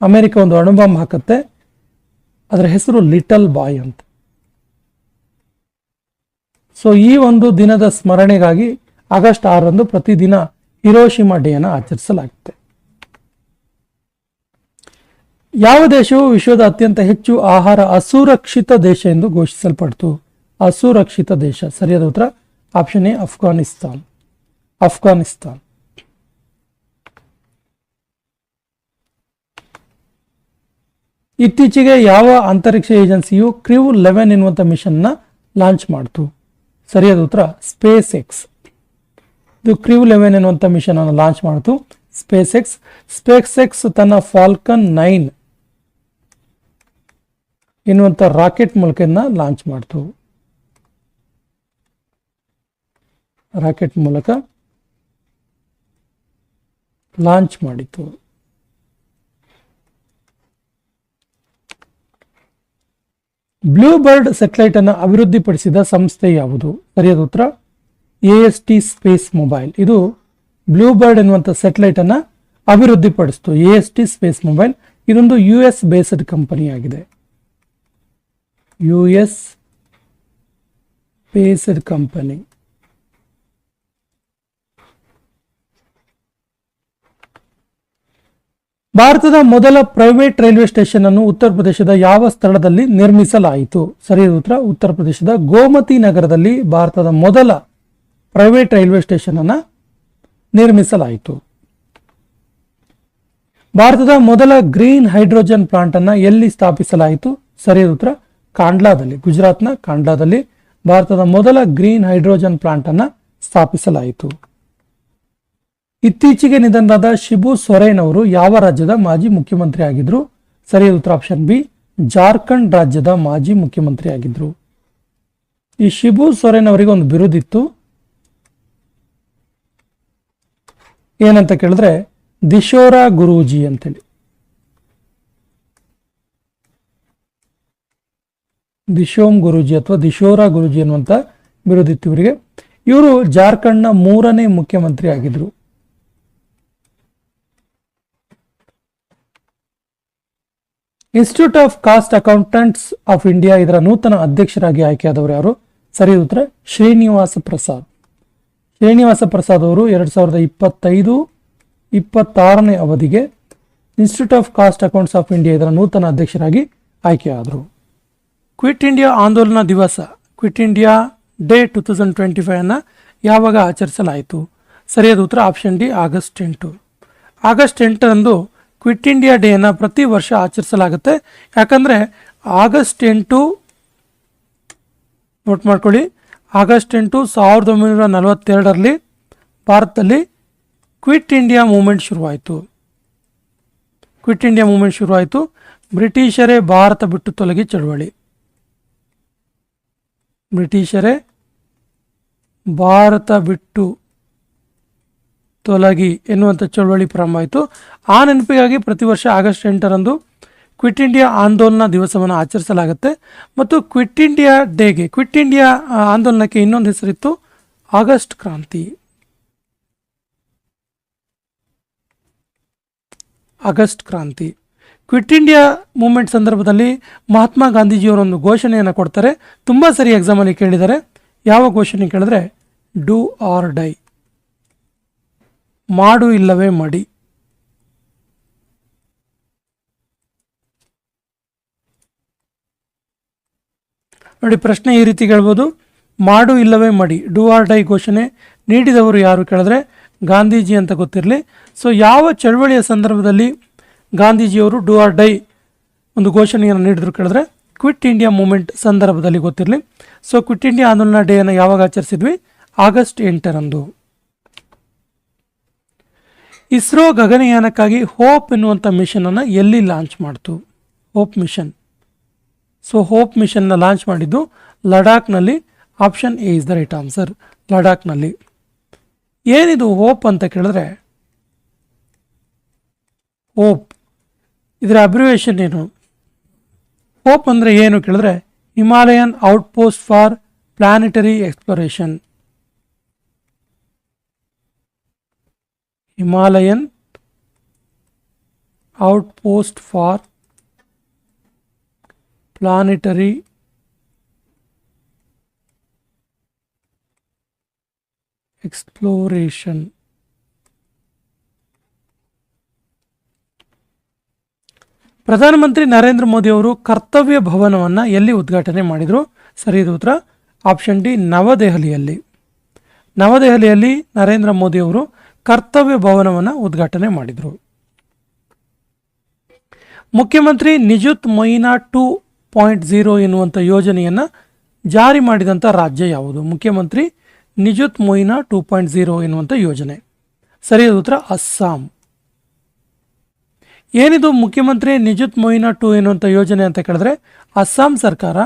ಅಮೆರಿಕ ಒಂದು ಅಣುಬಾಂಬ್ ಹಾಕುತ್ತೆ. ಅದರ ಹೆಸರು ಲಿಟಲ್ ಬಾಯ್ ಅಂತ. ಸೊ ಈ ಒಂದು ದಿನದ ಸ್ಮರಣೆಗಾಗಿ ಆಗಸ್ಟ್ 6ರಂದು ಪ್ರತಿದಿನ ಹಿರೋಶಿಮಾ ಡೇ ಅನ್ನು ಆಚರಿಸಲಾಗುತ್ತೆ. ಯಾವ ದೇಶವು ವಿಶ್ವದ ಅತ್ಯಂತ ಹೆಚ್ಚು ಆಹಾರ ಅಸುರಕ್ಷಿತ ದೇಶ ಎಂದು ಘೋಷಿಸಲ್ಪಡ್ತು? ಅಸುರಕ್ಷಿತ ದೇಶ. ಸರಿಯಾದ ಉತ್ತರ ಆಪ್ಷನ್ ಎ ಅಫ್ಘಾನಿಸ್ತಾನ್. ಅಫ್ಘಾನಿಸ್ತಾನ್. ಇತ್ತೀಚೆಗೆ ಯಾವ ಅಂತರಿಕ್ಷ ಏಜೆನ್ಸಿಯು ಕ್ರಿವ್ 11 ಎನ್ನುವಂತ ಮಿಷನ್ ನ ಲಾಂಚ್ ಮಾಡಿತು? ಸರಿಯಾದ ಉತ್ತರ ಸ್ಪೇಸ್ ಎಕ್ಸ್. ಇದು ಕ್ರಿವ್ 11 ಎನ್ನುವಂತ ಮಿಷನ್ ಅನ್ನು ಲಾಂಚ್ ಮಾಡಿತು ಸ್ಪೇಸ್ ಎಕ್ಸ್. ಸ್ಪೇಸ್ ಎಕ್ಸ್ ತನ್ನ ಫಾಲ್ಕನ್ 9 ಎನ್ನುವಂತ ರಾಕೆಟ್ ಮೂಲಕ ಲಾಂಚ್ ಮಾಡಿತು. ರಾಕೆಟ್ ಮೂಲಕ ಲಾಂಚ್ ಮಾಡಿತು. ಬ್ಲೂ ಬರ್ಡ್ ಸ್ಯಾಟಲೈಟ್ ಅನ್ನು ಅಭಿವೃದ್ಧಿಪಡಿಸಿದ ಸಂಸ್ಥೆ ಯಾವುದು? ಸರಿಯಾದ ಉತ್ತರ AST ಸ್ಪೇಸ್ ಮೊಬೈಲ್. ಇದು ಬ್ಲೂ ಬರ್ಡ್ ಎನ್ನುವಂತ ಸ್ಯಾಟಲೈಟ್ ಅನ್ನ ಅಭಿವೃದ್ಧಿಪಡಿಸಿತು AST ಸ್ಪೇಸ್ ಮೊಬೈಲ್. ಇದೊಂದು US ಬೇಸ್ಡ್ ಕಂಪನಿ ಆಗಿದೆ. US based company. ಭಾರತದ ಮೊದಲ ಪ್ರೈವೇಟ್ ರೈಲ್ವೆ ಸ್ಟೇಷನ್ ಅನ್ನು ಉತ್ತರ ಪ್ರದೇಶದ ಯಾವ ಸ್ಥಳದಲ್ಲಿ ನಿರ್ಮಿಸಲಾಯಿತು? ಸರಿಯಾದ ಉತ್ತರ ಉತ್ತರ ಪ್ರದೇಶದ ಗೋಮತಿ ನಗರದಲ್ಲಿ ಭಾರತದ ಮೊದಲ ಪ್ರೈವೇಟ್ ರೈಲ್ವೆ ಸ್ಟೇಷನ್ ಅನ್ನು ನಿರ್ಮಿಸಲಾಯಿತು. ಭಾರತದ ಮೊದಲ ಗ್ರೀನ್ ಹೈಡ್ರೋಜನ್ ಪ್ಲಾಂಟ್ ಅನ್ನು ಎಲ್ಲಿ ಸ್ಥಾಪಿಸಲಾಯಿತು? ಸರಿಯಾದ ಉತ್ತರ ಕಾಂಡ್ಲಾದಲ್ಲಿ, ಗುಜರಾತ್ನ ಕಾಂಡ್ಲಾದಲ್ಲಿ ಭಾರತದ ಮೊದಲ ಗ್ರೀನ್ ಹೈಡ್ರೋಜನ್ ಪ್ಲಾಂಟ್ ಅನ್ನು ಸ್ಥಾಪಿಸಲಾಯಿತು. ಇತ್ತೀಚೆಗೆ ನಿಧನರಾದ ಶಿಬು ಸೊರೇನ್ ಅವರು ಯಾವ ರಾಜ್ಯದ ಮಾಜಿ ಮುಖ್ಯಮಂತ್ರಿ ಆಗಿದ್ರು? ಸರಿಯಾದ ಉತ್ತರ ಆಪ್ಷನ್ ಬಿ ಜಾರ್ಖಂಡ್ ರಾಜ್ಯದ ಮಾಜಿ ಮುಖ್ಯಮಂತ್ರಿ ಆಗಿದ್ರು. ಈ ಶಿಬು ಸೊರೇನ್ ಅವರಿಗೆ ಒಂದು ಬಿರುದಿತ್ತು, ಏನಂತ ಕೇಳಿದ್ರೆ ದಿಶೋರಾ ಗುರೂಜಿ ಅಂತೇಳಿ. ದಿಶೋಮ್ ಗುರೂಜಿ ಅಥವಾ ದಿಶೋರಾ ಗುರೂಜಿ ಅನ್ನುವಂತ ಬಿರುದಿತ್ತು ಇವರಿಗೆ. ಇವರು ಜಾರ್ಖಂಡ್ನ 3ನೇ ಮುಖ್ಯಮಂತ್ರಿ ಆಗಿದ್ರು. Institute of cost accountants of India ಇದರ ನೂತನ ಅಧ್ಯಕ್ಷರಾಗಿ ಆಯ್ಕೆಯಾದವರು ಯಾರು? ಸರಿಯಾದ ಉತ್ತರ ಶ್ರೀನಿವಾಸ ಪ್ರಸಾದ್. ಶ್ರೀನಿವಾಸ ಪ್ರಸಾದ್ ಅವರು 2025-26ನೇ ಅವಧಿಗೆ institute of cost accounts of India ಇದರ ನೂತನ ಅಧ್ಯಕ್ಷರಾಗಿ ಆಯ್ಕೆಯಾದರು. ಕ್ವಿಟ್ ಇಂಡಿಯಾ ಆಂದೋಲನ ದಿವಸ, ಕ್ವಿಟ್ ಇಂಡಿಯಾ ಡೇ 2025 ಅನ್ನು ಯಾವಾಗ ಆಚರಿಸಲಾಯಿತು? ಸರಿಯಾದ ಉತ್ತರ ಆಪ್ಷನ್ ಡಿ ಆಗಸ್ಟ್ 8. ಆಗಸ್ಟ್ 8ರಂದು ಕ್ವಿಟ್ ಇಂಡಿಯಾ ಡೇ ಅನ್ನು ಪ್ರತಿ ವರ್ಷ ಆಚರಿಸಲಾಗುತ್ತೆ. ಯಾಕಂದ್ರೆ ಆಗಸ್ಟ್ 8 ನೋಟ್ ಮಾಡ್ಕೊಳ್ಳಿ, ಆಗಸ್ಟ್ 8 1942ರಲ್ಲಿ ಭಾರತದಲ್ಲಿ ಕ್ವಿಟ್ ಇಂಡಿಯಾ ಮೂವ್ಮೆಂಟ್ ಶುರುವಾಯಿತು. ಕ್ವಿಟ್ ಇಂಡಿಯಾ ಮೂವ್ಮೆಂಟ್ ಶುರುವಾಯಿತು. ಬ್ರಿಟಿಷರೇ ಭಾರತ ಬಿಟ್ಟು ತೊಲಗಿ ಚಳವಳಿ. ಬ್ರಿಟಿಷರೇ ಭಾರತ ಬಿಟ್ಟು ತೊಲಗಿ ಎನ್ನುವಂಥ ಚಳವಳಿ ಪ್ರಾರಂಭ ಆಯಿತು. ಆ ನೆನಪಿಗಾಗಿ ಪ್ರತಿ ವರ್ಷ ಆಗಸ್ಟ್ 8ರಂದು ಕ್ವಿಟ್ ಇಂಡಿಯಾ ಆಂದೋಲನ ದಿವಸವನ್ನು ಆಚರಿಸಲಾಗುತ್ತೆ. ಮತ್ತು ಕ್ವಿಟ್ ಇಂಡಿಯಾ ಡೇಗೆ, ಕ್ವಿಟ್ ಇಂಡಿಯಾ ಆಂದೋಲನಕ್ಕೆ ಇನ್ನೊಂದು ಹೆಸರಿತ್ತು ಆಗಸ್ಟ್ ಕ್ರಾಂತಿ. ಆಗಸ್ಟ್ ಕ್ರಾಂತಿ. ಕ್ವಿಟ್ ಇಂಡಿಯಾ ಮೂವ್ಮೆಂಟ್ ಸಂದರ್ಭದಲ್ಲಿ ಮಹಾತ್ಮ ಗಾಂಧೀಜಿಯವರೊಂದು ಘೋಷಣೆಯನ್ನು ಕೊಡ್ತಾರೆ. ತುಂಬ ಸರಿ ಎಕ್ಸಾಮಲ್ಲಿ ಕೇಳಿದ್ದಾರೆ. ಯಾವ ಘೋಷಣೆ ಕೇಳಿದ್ರೆ ಡೂ ಆರ್ ಡೈ, ಮಾಡು ಇಲ್ಲವೇ ಮಡಿ. ನೋಡಿ, ಪ್ರಶ್ನೆ ಈ ರೀತಿ ಕೇಳ್ಬೋದು, ಮಾಡು ಇಲ್ಲವೇ ಮಡಿ, ಡೂ ಆರ್ ಡೈ ಘೋಷಣೆ ನೀಡಿದವರು ಯಾರು ಕೇಳಿದ್ರೆ ಗಾಂಧೀಜಿ ಅಂತ ಗೊತ್ತಿರಲಿ. ಸೊ ಯಾವ ಚಳವಳಿಯ ಸಂದರ್ಭದಲ್ಲಿ ಗಾಂಧೀಜಿಯವರು ಡೂ ಆರ್ ಡೈ ಒಂದು ಘೋಷಣೆಯನ್ನು ನೀಡಿದ್ರು ಕೇಳಿದ್ರೆ ಕ್ವಿಟ್ ಇಂಡಿಯಾ ಮೂವ್ಮೆಂಟ್ ಸಂದರ್ಭದಲ್ಲಿ ಗೊತ್ತಿರಲಿ. ಸೊ ಕ್ವಿಟ್ ಇಂಡಿಯಾ ಆಂದೋಲನ ಡೇಯನ್ನು ಯಾವಾಗ ಆಚರಿಸಿದ್ವಿ? ಆಗಸ್ಟ್ 8ರಂದು. ಇಸ್ರೋ ಗಗನಯಾನಕ್ಕಾಗಿ ಹೋಪ್ ಎನ್ನುವಂಥ ಮಿಷನ್ ಅನ್ನು ಎಲ್ಲಿ ಲಾಂಚ್ ಮಾಡ್ತು? Hope mission. ಸೊ ಹೋಪ್ ಮಿಷನ್ನ ಲಾಂಚ್ ಮಾಡಿದ್ದು ಲಡಾಖ್ನಲ್ಲಿ. Option A is the right answer, ಲಡಾಖ್ನಲ್ಲಿ. ಏನಿದು ಹೋಪ್ ಅಂತ ಕೇಳಿದ್ರೆ, ಹೋಪ್ ಇದರ ಅಬ್ರಿವೇಷನ್ ಏನು? ಹೋಪ್ ಅಂದರೆ ಏನು ಕೇಳಿದ್ರೆ Himalayan outpost for planetary exploration. Himalayan outpost for planetary exploration. ಪ್ರಧಾನಮಂತ್ರಿ ನರೇಂದ್ರ ಮೋದಿ ಅವರು ಕರ್ತವ್ಯ ಭವನವನ್ನು ಎಲ್ಲಿ ಉದ್ಘಾಟನೆ ಮಾಡಿದರು? ಸರಿಯಾದ ಉತ್ತರ ಆಪ್ಷನ್ ಡಿ, ನವದೆಹಲಿಯಲ್ಲಿ. ನವದೆಹಲಿಯಲ್ಲಿ ನರೇಂದ್ರ ಮೋದಿ ಅವರು ಕರ್ತವ್ಯ ಭವನವನ್ನು ಉದ್ಘಾಟನೆ ಮಾಡಿದರು. ಮುಖ್ಯಮಂತ್ರಿ ನಿಜುತ್ ಮೊಯಿನಾ 2.0 ಎನ್ನುವಂಥ ಯೋಜನೆಯನ್ನು ಜಾರಿ ಮಾಡಿದಂಥ ರಾಜ್ಯ ಯಾವುದು? ಮುಖ್ಯಮಂತ್ರಿ ನಿಜುತ್ ಮೊಯಿನಾ 2.0 ಎನ್ನುವಂಥ ಯೋಜನೆ. ಸರಿಯಾದ ಉತ್ತರ ಅಸ್ಸಾಂ. ಏನಿದು ಮುಖ್ಯಮಂತ್ರಿ ನಿಜುತ್ ಮೊಯಿನಾ 2 ಎನ್ನುವಂಥ ಯೋಜನೆ ಅಂತ ಕೇಳಿದ್ರೆ ಅಸ್ಸಾಂ ಸರ್ಕಾರ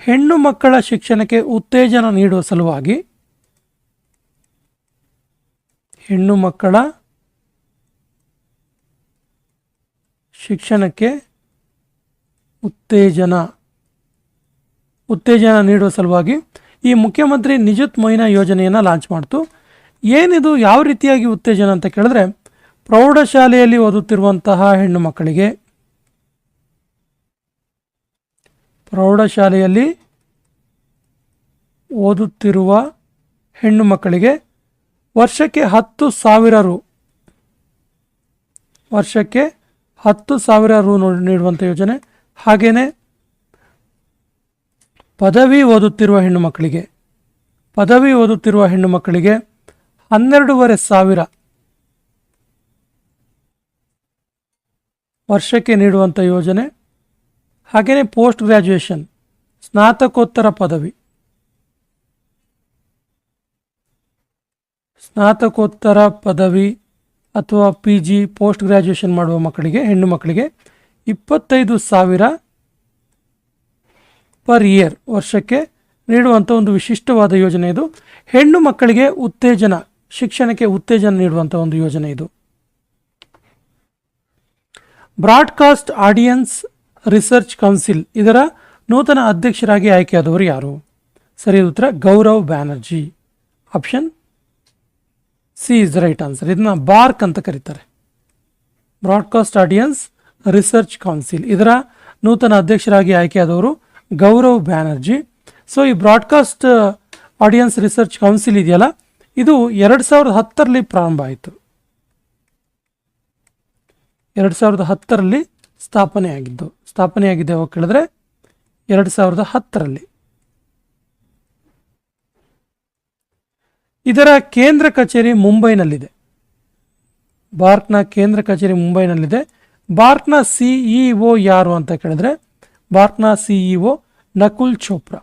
ಹೆಣ್ಣು ಮಕ್ಕಳ ಶಿಕ್ಷಣಕ್ಕೆ ಉತ್ತೇಜನ ನೀಡುವ ಸಲುವಾಗಿ ಹೆಣ್ಣು ಮಕ್ಕಳ ಶಿಕ್ಷಣಕ್ಕೆ ಉತ್ತೇಜನ ನೀಡುವ ಸಲುವಾಗಿ ಈ ಮುಖ್ಯಮಂತ್ರಿ ನಿಜುತ್ ಮೊಯಿನಾ ಯೋಜನೆಯನ್ನು ಲಾಂಚ್ ಮಾಡ್ತು. ಏನಿದು ಯಾವ ರೀತಿಯಾಗಿ ಉತ್ತೇಜನ ಅಂತ ಕೇಳಿದ್ರೆ ಪ್ರೌಢಶಾಲೆಯಲ್ಲಿ ಓದುತ್ತಿರುವಂತಹ ಹೆಣ್ಣು ಮಕ್ಕಳಿಗೆ, ಪ್ರೌಢಶಾಲೆಯಲ್ಲಿ ಓದುತ್ತಿರುವ ಹೆಣ್ಣು ಮಕ್ಕಳಿಗೆ ವರ್ಷಕ್ಕೆ 10,000 ರು, ವರ್ಷಕ್ಕೆ 10,000 ರು ನೀಡುವಂಥ ಯೋಜನೆ. ಹಾಗೆಯೇ ಪದವಿ ಓದುತ್ತಿರುವ ಹೆಣ್ಣು ಮಕ್ಕಳಿಗೆ 12,500 ವರ್ಷಕ್ಕೆ ನೀಡುವಂಥ ಯೋಜನೆ. ಹಾಗೆಯೇ ಪೋಸ್ಟ್ ಗ್ರ್ಯಾಜುಯೇಷನ್, ಸ್ನಾತಕೋತ್ತರ ಪದವಿ ಅಥವಾ PG ಪೋಸ್ಟ್ ಗ್ರ್ಯಾಜುಯೇಷನ್ ಮಾಡುವ ಮಕ್ಕಳಿಗೆ, ಹೆಣ್ಣು ಮಕ್ಕಳಿಗೆ 25,000 ಪರ್ ಇಯರ್ ವರ್ಷಕ್ಕೆ ನೀಡುವಂಥ ಒಂದು ವಿಶಿಷ್ಟವಾದ ಯೋಜನೆ ಇದು. ಹೆಣ್ಣು ಮಕ್ಕಳಿಗೆ ಶಿಕ್ಷಣಕ್ಕೆ ಉತ್ತೇಜನ ನೀಡುವಂಥ ಒಂದು ಯೋಜನೆ ಇದು. ಬ್ರಾಡ್ಕಾಸ್ಟ್ ಆಡಿಯನ್ಸ್ ರಿಸರ್ಚ್ ಕೌನ್ಸಿಲ್ ಇದರ ನೂತನ ಅಧ್ಯಕ್ಷರಾಗಿ ಆಯ್ಕೆಯಾದವರು ಯಾರು? ಸರಿಯಾದ ಉತ್ತರ Gaurav Banerjee. Option C is the right answer. ಇದನ್ನ ಬಾರ್ಕ್ ಅಂತ ಕರೀತಾರೆ. ಬ್ರಾಡ್ಕಾಸ್ಟ್ ಆಡಿಯನ್ಸ್ ರಿಸರ್ಚ್ ಕೌನ್ಸಿಲ್ ಇದರ ನೂತನ ಅಧ್ಯಕ್ಷರಾಗಿ ಆಯ್ಕೆಯಾದವರು ಗೌರವ್ ಬ್ಯಾನರ್ಜಿ. ಸೊ ಈ ಬ್ರಾಡ್ಕಾಸ್ಟ್ ಆಡಿಯನ್ಸ್ ರಿಸರ್ಚ್ ಕೌನ್ಸಿಲ್ ಇದೆಯಲ್ಲ, ಇದು 2010ರಲ್ಲಿ ಪ್ರಾರಂಭ ಆಯಿತು. 2010ರಲ್ಲಿ ಸ್ಥಾಪನೆಯಾಗಿದೆ ಯಾವಾಗ ಕೇಳಿದ್ರೆ 2010ರಲ್ಲಿ. ಇದರ ಕೇಂದ್ರ ಕಚೇರಿ ಮುಂಬೈನಲ್ಲಿದೆ. ಬಾರ್ಕ್ನ ಕೇಂದ್ರ ಕಚೇರಿ ಮುಂಬೈನಲ್ಲಿದೆ. ಬಾರ್ಕ್ನ CEO ಯಾರು ಅಂತ ಕೇಳಿದ್ರೆ ಬಾರ್ಕ್ನ CEO ನಕುಲ್ ಚೋಪ್ರಾ.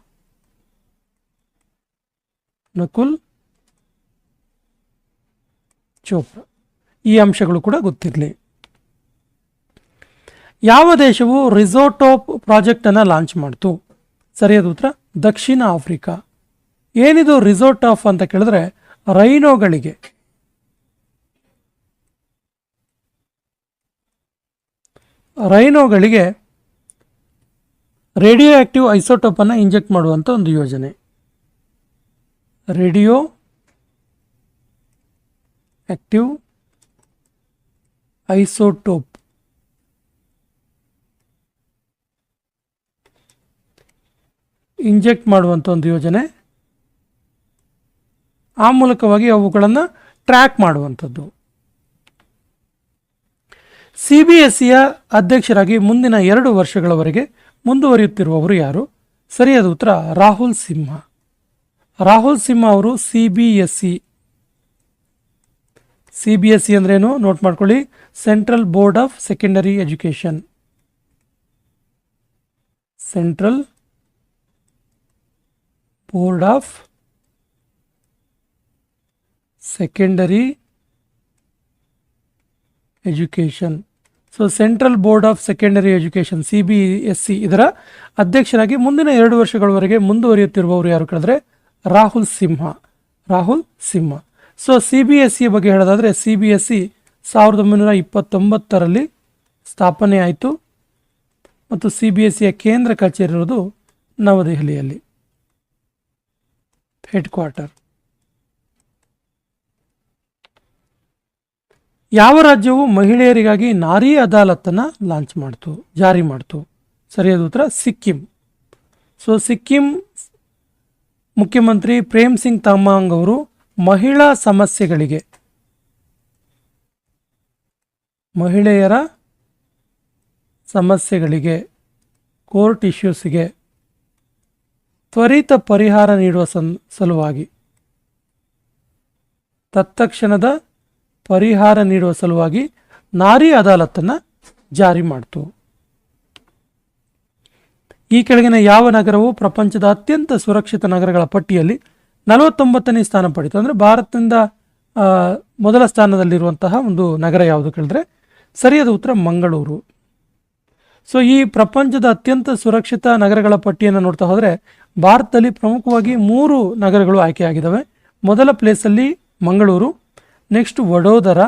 ಈ ಅಂಶಗಳು ಕೂಡ ಗೊತ್ತಿರಲಿ. ಯಾವ ದೇಶವು ರಿಸೋಟೋಪ್ ಪ್ರಾಜೆಕ್ಟ್ ಅನ್ನು ಲಾಂಚ್ ಮಾಡ್ತು? ಸರಿಯಾದ ಉತ್ತರ ದಕ್ಷಿಣ ಆಫ್ರಿಕಾ. ಏನಿದು ರಿಸೋಟೋಪ್ ಅಂತ ಕೇಳಿದ್ರೆ ರೈನೋಗಳಿಗೆ ರೇಡಿಯೋ ಆಕ್ಟಿವ್ ಐಸೋಟೋಪ್ ಅನ್ನು ಇಂಜೆಕ್ಟ್ ಮಾಡುವಂಥ ಒಂದು ಯೋಜನೆ. ರೇಡಿಯೋ ಆಕ್ಟಿವ್ ಐಸೋಟೋಪ್ ಇಂಜೆಕ್ಟ್ ಮಾಡುವಂಥ ಒಂದು ಯೋಜನೆ, ಆ ಮೂಲಕವಾಗಿ ಅವುಗಳನ್ನು ಟ್ರ್ಯಾಕ್ ಮಾಡುವಂಥದ್ದು. CBSEಯ ಅಧ್ಯಕ್ಷರಾಗಿ ಮುಂದಿನ 2 ವರ್ಷಗಳವರೆಗೆ ಮುಂದುವರಿಯುತ್ತಿರುವವರು ಯಾರು? ಸರಿಯಾದ ಉತ್ತರ ರಾಹುಲ್ ಸಿಂಹ. ರಾಹುಲ್ ಸಿಂಹ ಅವರು CBSE ಅಂದ್ರೇನು ನೋಟ್ ಮಾಡ್ಕೊಳ್ಳಿ. Central board of secondary education. Central board of secondary education. So central board of secondary education CBSE ಇದರ ಅಧ್ಯಕ್ಷರಾಗಿ ಮುಂದಿನ 2 ವರ್ಷಗಳವರೆಗೆ ಮುಂದುವರಿಯುತ್ತಿರುವವರು ಯಾರು ಕೇಳಿದ್ರೆ ರಾಹುಲ್ ಸಿಂಹ. ಸೊ CBSE ಬಗ್ಗೆ ಹೇಳೋದಾದರೆ CBSE 1929ರಲ್ಲಿ ಸ್ಥಾಪನೆ ಆಯಿತು ಮತ್ತು CBSEಯ ಕೇಂದ್ರ ಕಚೇರಿ ಇರೋದು ನವದೆಹಲಿಯಲ್ಲಿ, ಹೆಡ್ ಕ್ವಾರ್ಟರ್. ಯಾವ ರಾಜ್ಯವು ಮಹಿಳೆಯರಿಗಾಗಿ ನಾರಿ ಅದಾಲತನ್ನು ಜಾರಿ ಮಾಡ್ತು? ಸರಿಯಾದ ಉತ್ತರ ಸಿಕ್ಕಿಂ. ಸೊ ಸಿಕ್ಕಿಂ ಮುಖ್ಯಮಂತ್ರಿ ಪ್ರೇಮ್ ಸಿಂಗ್ ತಮಾಂಗ್ ಅವರು ಮಹಿಳೆಯರ ಸಮಸ್ಯೆಗಳಿಗೆ ಕೋರ್ಟ್ ಇಶ್ಯೂಸ್ಗೆ ತ್ವರಿತ ಪರಿಹಾರ ನೀಡುವ ಸಲುವಾಗಿ, ತತ್ಕ್ಷಣದ ಪರಿಹಾರ ನೀಡುವ ಸಲುವಾಗಿ ನಾರಿ ಅದಾಲತನ್ನು ಜಾರಿ ಮಾಡ್ತು. ಈ ಕೆಳಗಿನ ಯಾವ ನಗರವು ಪ್ರಪಂಚದ ಅತ್ಯಂತ ಸುರಕ್ಷಿತ ನಗರಗಳ ಪಟ್ಟಿಯಲ್ಲಿ 49ನೇ ಸ್ಥಾನ ಪಡೆಯಿತು? ಅಂದರೆ ಭಾರತದಿಂದ ಮೊದಲ ಸ್ಥಾನದಲ್ಲಿರುವಂತಹ ಒಂದು ನಗರ ಯಾವುದು ಕೇಳಿದ್ರೆ ಸರಿಯಾದ ಉತ್ತರ ಮಂಗಳೂರು. ಸೊ ಈ ಪ್ರಪಂಚದ ಅತ್ಯಂತ ಸುರಕ್ಷಿತ ನಗರಗಳ ಪಟ್ಟಿಯನ್ನು ನೋಡ್ತಾ ಹೋದರೆ ಭಾರತದಲ್ಲಿ ಪ್ರಮುಖವಾಗಿ 3 ನಗರಗಳು ಆಯ್ಕೆಯಾಗಿದ್ದಾವೆ. ಮೊದಲ ಪ್ಲೇಸಲ್ಲಿ ಮಂಗಳೂರು, ನೆಕ್ಸ್ಟ್ ವಡೋದರ,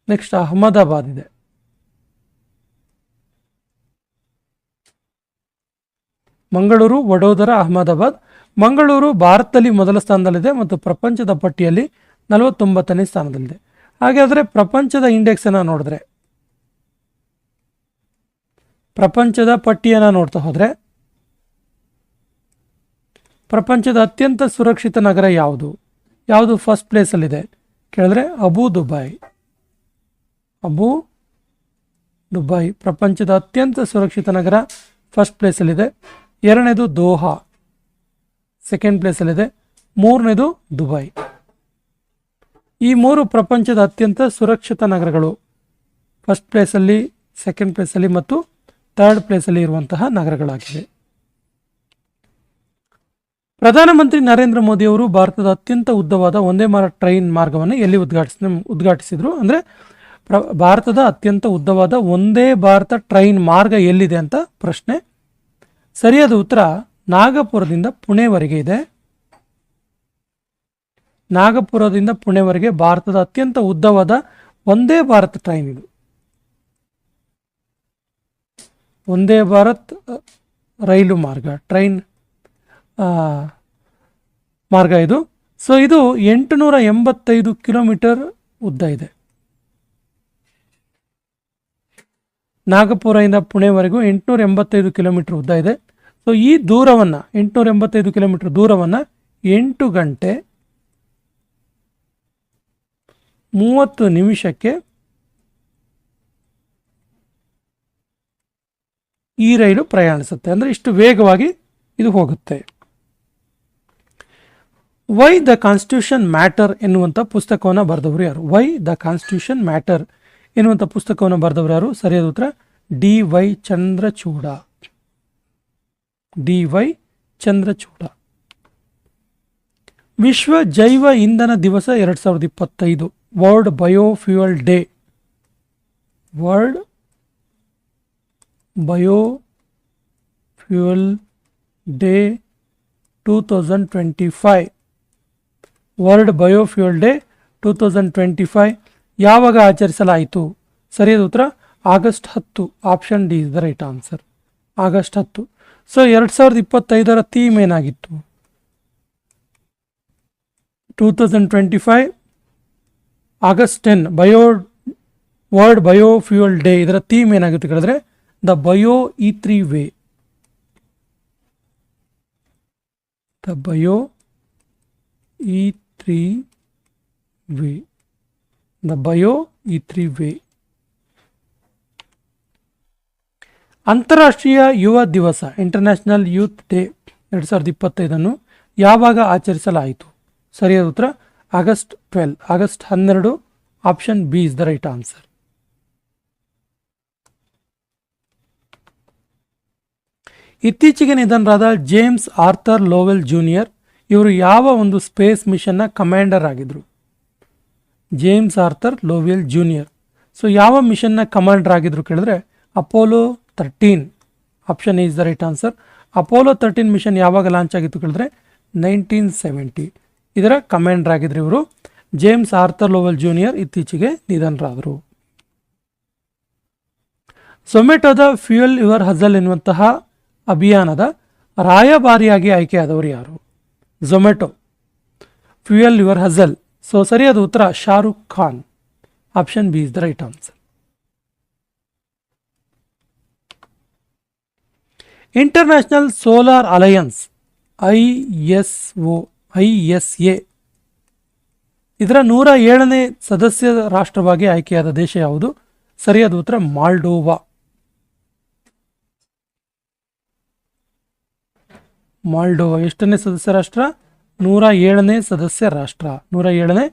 ನೆಕ್ಸ್ಟ್ ಅಹಮದಾಬಾದ್ ಇದೆ. ಮಂಗಳೂರು, ವಡೋದರ, ಅಹಮದಾಬಾದ್. ಮಂಗಳೂರು ಭಾರತದಲ್ಲಿ ಮೊದಲ ಸ್ಥಾನದಲ್ಲಿದೆ ಮತ್ತು ಪ್ರಪಂಚದ ಪಟ್ಟಿಯಲ್ಲಿ 49ನೇ ಸ್ಥಾನದಲ್ಲಿದೆ. ಹಾಗಾದರೆ ಪ್ರಪಂಚದ ಇಂಡೆಕ್ಸನ್ನು ನೋಡಿದ್ರೆ, ಪ್ರಪಂಚದ ಪಟ್ಟಿಯನ್ನು ನೋಡ್ತಾ ಹೋದರೆ ಪ್ರಪಂಚದ ಅತ್ಯಂತ ಸುರಕ್ಷಿತ ನಗರ ಯಾವುದು ಫಸ್ಟ್ ಪ್ಲೇಸಲ್ಲಿದೆ ಕೇಳಿದ್ರೆ ಅಬು ದುಬೈ ಪ್ರಪಂಚದ ಅತ್ಯಂತ ಸುರಕ್ಷಿತ ನಗರ ಫಸ್ಟ್ ಪ್ಲೇಸಲ್ಲಿದೆ. 2ನೇದು ದೋಹಾ ಸೆಕೆಂಡ್ ಪ್ಲೇಸಲ್ಲಿದೆ. 3ನೇದು ದುಬೈ. ಈ 3 ಪ್ರಪಂಚದ ಅತ್ಯಂತ ಸುರಕ್ಷಿತ ನಗರಗಳು ಫಸ್ಟ್ ಪ್ಲೇಸಲ್ಲಿ, ಸೆಕೆಂಡ್ ಪ್ಲೇಸಲ್ಲಿ ಮತ್ತು ಥರ್ಡ್ ಪ್ಲೇಸಲ್ಲಿ ಇರುವಂತಹ ನಗರಗಳಾಗಿವೆ. ಪ್ರಧಾನಮಂತ್ರಿ ನರೇಂದ್ರ ಮೋದಿ ಅವರು ಭಾರತದ ಅತ್ಯಂತ ಉದ್ದವಾದ ವಂದೇ ಭಾರತ್ ಟ್ರೈನ್ ಮಾರ್ಗವನ್ನು ಎಲ್ಲಿ ಉದ್ಘಾಟಿಸಿದ್ರು? ಅಂದರೆ ಭಾರತದ ಅತ್ಯಂತ ಉದ್ದವಾದ ವಂದೇ ಭಾರತ ಟ್ರೈನ್ ಮಾರ್ಗ ಎಲ್ಲಿದೆ ಅಂತ ಪ್ರಶ್ನೆ. ಸರಿಯಾದ ಉತ್ತರ ನಾಗಪುರದಿಂದ ಪುಣೆವರೆಗೆ ಇದೆ. ನಾಗಪುರದಿಂದ ಪುಣೆವರೆಗೆ ಭಾರತದ ಅತ್ಯಂತ ಉದ್ದವಾದ ವಂದೇ ಭಾರತ್ ಟ್ರೈನ್ ಇದು. ವಂದೇ ಭಾರತ್ ರೈಲು ಟ್ರೈನ್ ಮಾರ್ಗ ಇದು. ಸೊ ಇದು 885 ಕಿಲೋಮೀಟರ್ ಉದ್ದ ಇದೆ. ನಾಗಪುರದಿಂದ ಪುಣೆವರೆಗೂ 885 ಕಿಲೋಮೀಟರ್ ಉದ್ದ ಇದೆ. ಸೊ ಈ ದೂರವನ್ನು 885 ಕಿಲೋಮೀಟರ್ ದೂರವನ್ನು 8 ಗಂಟೆ 30 ನಿಮಿಷಕ್ಕೆ ಈ ರೈಲು ಪ್ರಯಾಣಿಸುತ್ತೆ. ಅಂದರೆ ಇಷ್ಟು ವೇಗವಾಗಿ ಇದು ಹೋಗುತ್ತೆ. ವೈ ದ ಕಾನ್ಸ್ಟಿಟ್ಯೂಷನ್ ಮ್ಯಾಟರ್ ಎನ್ನುವಂಥ ಪುಸ್ತಕವನ್ನು ಬರೆದವರು ಯಾರು? ವೈ ದ ಕಾನ್ಸ್ಟಿಟ್ಯೂಷನ್ ಮ್ಯಾಟರ್ ಎನ್ನುವಂಥ ಪುಸ್ತಕವನ್ನು ಬರೆದವರು ಯಾರು? ಸರಿಯಾದ ಉತ್ತರ ಡಿ.ವೈ. ಚಂದ್ರಚೂಡ. ವಿಶ್ವ ಜೈವ ಇಂಧನ ದಿವಸ 2025 world biofuel day. World biofuel day 2025. World biofuel day 2025 ಯಾವಾಗ ಆಚರಿಸಲಾಯಿತು? ಸರಿಯಾದ ಉತ್ತರ August 10. Option D is the right answer. August 10. So 2025 theme ಏನಾಗಿತ್ತು? 2025 ಆಗಸ್ಟ್ 10 ವರ್ಲ್ಡ್ ಬಯೋಫ್ಯೂಯಲ್ ಡೇ. ಇದರ ಥೀಮ್ ಏನಾಗಿತ್ತು ಕೇಳಿದ್ರೆ the bio E3 way. The bio E3 way. The bio E3 way. ಅಂತಾರಾಷ್ಟ್ರೀಯ ಯುವ ದಿವಸ ಇಂಟರ್ನ್ಯಾಷನಲ್ ಯೂತ್ ಡೇ 2025 ಯಾವಾಗ ಆಚರಿಸಲಾಯಿತು? ಸರಿಯಾದ ಉತ್ತರ August 12, August 12. Option B is the right answer. ಇತ್ತೀಚೆಗೆ ನಿಧನರಾದ ಜೇಮ್ಸ್ ಆರ್ಥರ್ ಲೋವೆಲ್ ಜೂನಿಯರ್ ಇವರು ಯಾವ ಒಂದು ಸ್ಪೇಸ್ ಮಿಷನ್ನ ಕಮಾಂಡರ್ ಆಗಿದ್ರು? James Arthur Lovell junior. So ಯಾವ ಮಿಷನ್ನ ಕಮಾಂಡರ್ ಆಗಿದ್ರು ಕೇಳಿದ್ರೆ Apollo 13. Option is the right answer. Apollo 13 mission ಯಾವಾಗ ಲಾಂಚ್ ಆಗಿತ್ತು ಕೇಳಿದ್ರೆ 1970. ಇದರ ಕಮಾಂಡರ್ ಆಗಿದ್ರು ಇವರು. ಜೇಮ್ಸ್ ಆರ್ಥರ್ ಲೋವೆಲ್ ಜೂನಿಯರ್ ಇತ್ತೀಚೆಗೆ ನಿಧನರಾದರು. ಝೊಮ್ಯಾಟೊದ ಫ್ಯೂಯಲ್ ಯುವರ್ ಹಜಲ್ ಎನ್ನುವಂತಹ ಅಭಿಯಾನದ ರಾಯಭಾರಿಯಾಗಿ ಆಯ್ಕೆಯಾದವರು ಯಾರು? Zomato fuel your hustle. So ಸರಿಯಾದ ಉತ್ತರ Shahrukh Khan. Option B is the right answer. International solar alliance ISA ಇದರ 107ನೇ ಸದಸ್ಯ ರಾಷ್ಟ್ರವಾಗಿ ಆಯ್ಕೆಯಾದ ದೇಶ ಯಾವುದು? ಸರಿಯಾದ ಉತ್ತರ ಮಾಲ್ಡೋವಾ. ಮಾಲ್ಡೋವಾ ಎಷ್ಟನೇ ಸದಸ್ಯ ರಾಷ್ಟ್ರ? 107ನೇ ಸದಸ್ಯ ರಾಷ್ಟ್ರ. 107ನೇ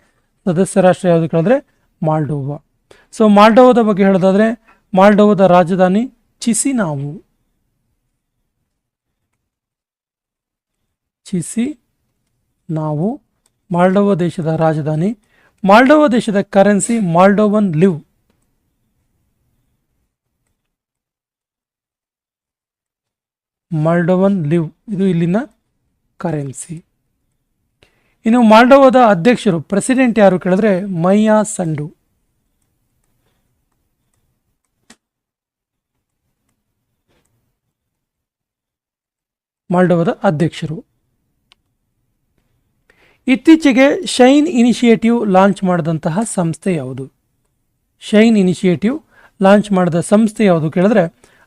ಸದಸ್ಯ ರಾಷ್ಟ್ರ ಯಾವುದು ಕೇಳಿದ್ರೆ ಮಾಲ್ಡೋವಾ. ಸೊ ಮಾಲ್ಡೋವಾದ ಬಗ್ಗೆ ಹೇಳೋದಾದ್ರೆ ಮಾಲ್ಡೋವಾದ ರಾಜಧಾನಿ ಚಿಸಿನಾವು. ಮಾಲ್ಡೋವಾ ದೇಶದ ರಾಜಧಾನಿ. ಮಾಲ್ಡೋವಾ ದೇಶದ ಕರೆನ್ಸಿ ಮಾಲ್ಡೋವನ್ ಲಿವ್. ಇದು ಇಲ್ಲಿನ ಕರೆನ್ಸಿ. ಇನ್ನು ಮಾಲ್ಡೋವಾದ ಅಧ್ಯಕ್ಷರು ಪ್ರೆಸಿಡೆಂಟ್ ಯಾರು ಕೇಳಿದ್ರೆ ಮೈಯಾ ಸಂಡು. ಮಾಲ್ಡೋವಾದ ಅಧ್ಯಕ್ಷರು. ಇತ್ತೀಚೆಗೆ ಶೈನ್ ಇನಿಷಿಯೇಟಿವ್ ಲಾಂಚ್ ಮಾಡಿದಂತಹ ಸಂಸ್ಥೆ ಯಾವುದು? ಶೈನ್ ಇನಿಷಿಯೇಟಿವ್ ಲಾಂಚ್ ಮಾಡಿದ ಸಂಸ್ಥೆ ಯಾವುದು ಕೇಳಿದ್ರೆ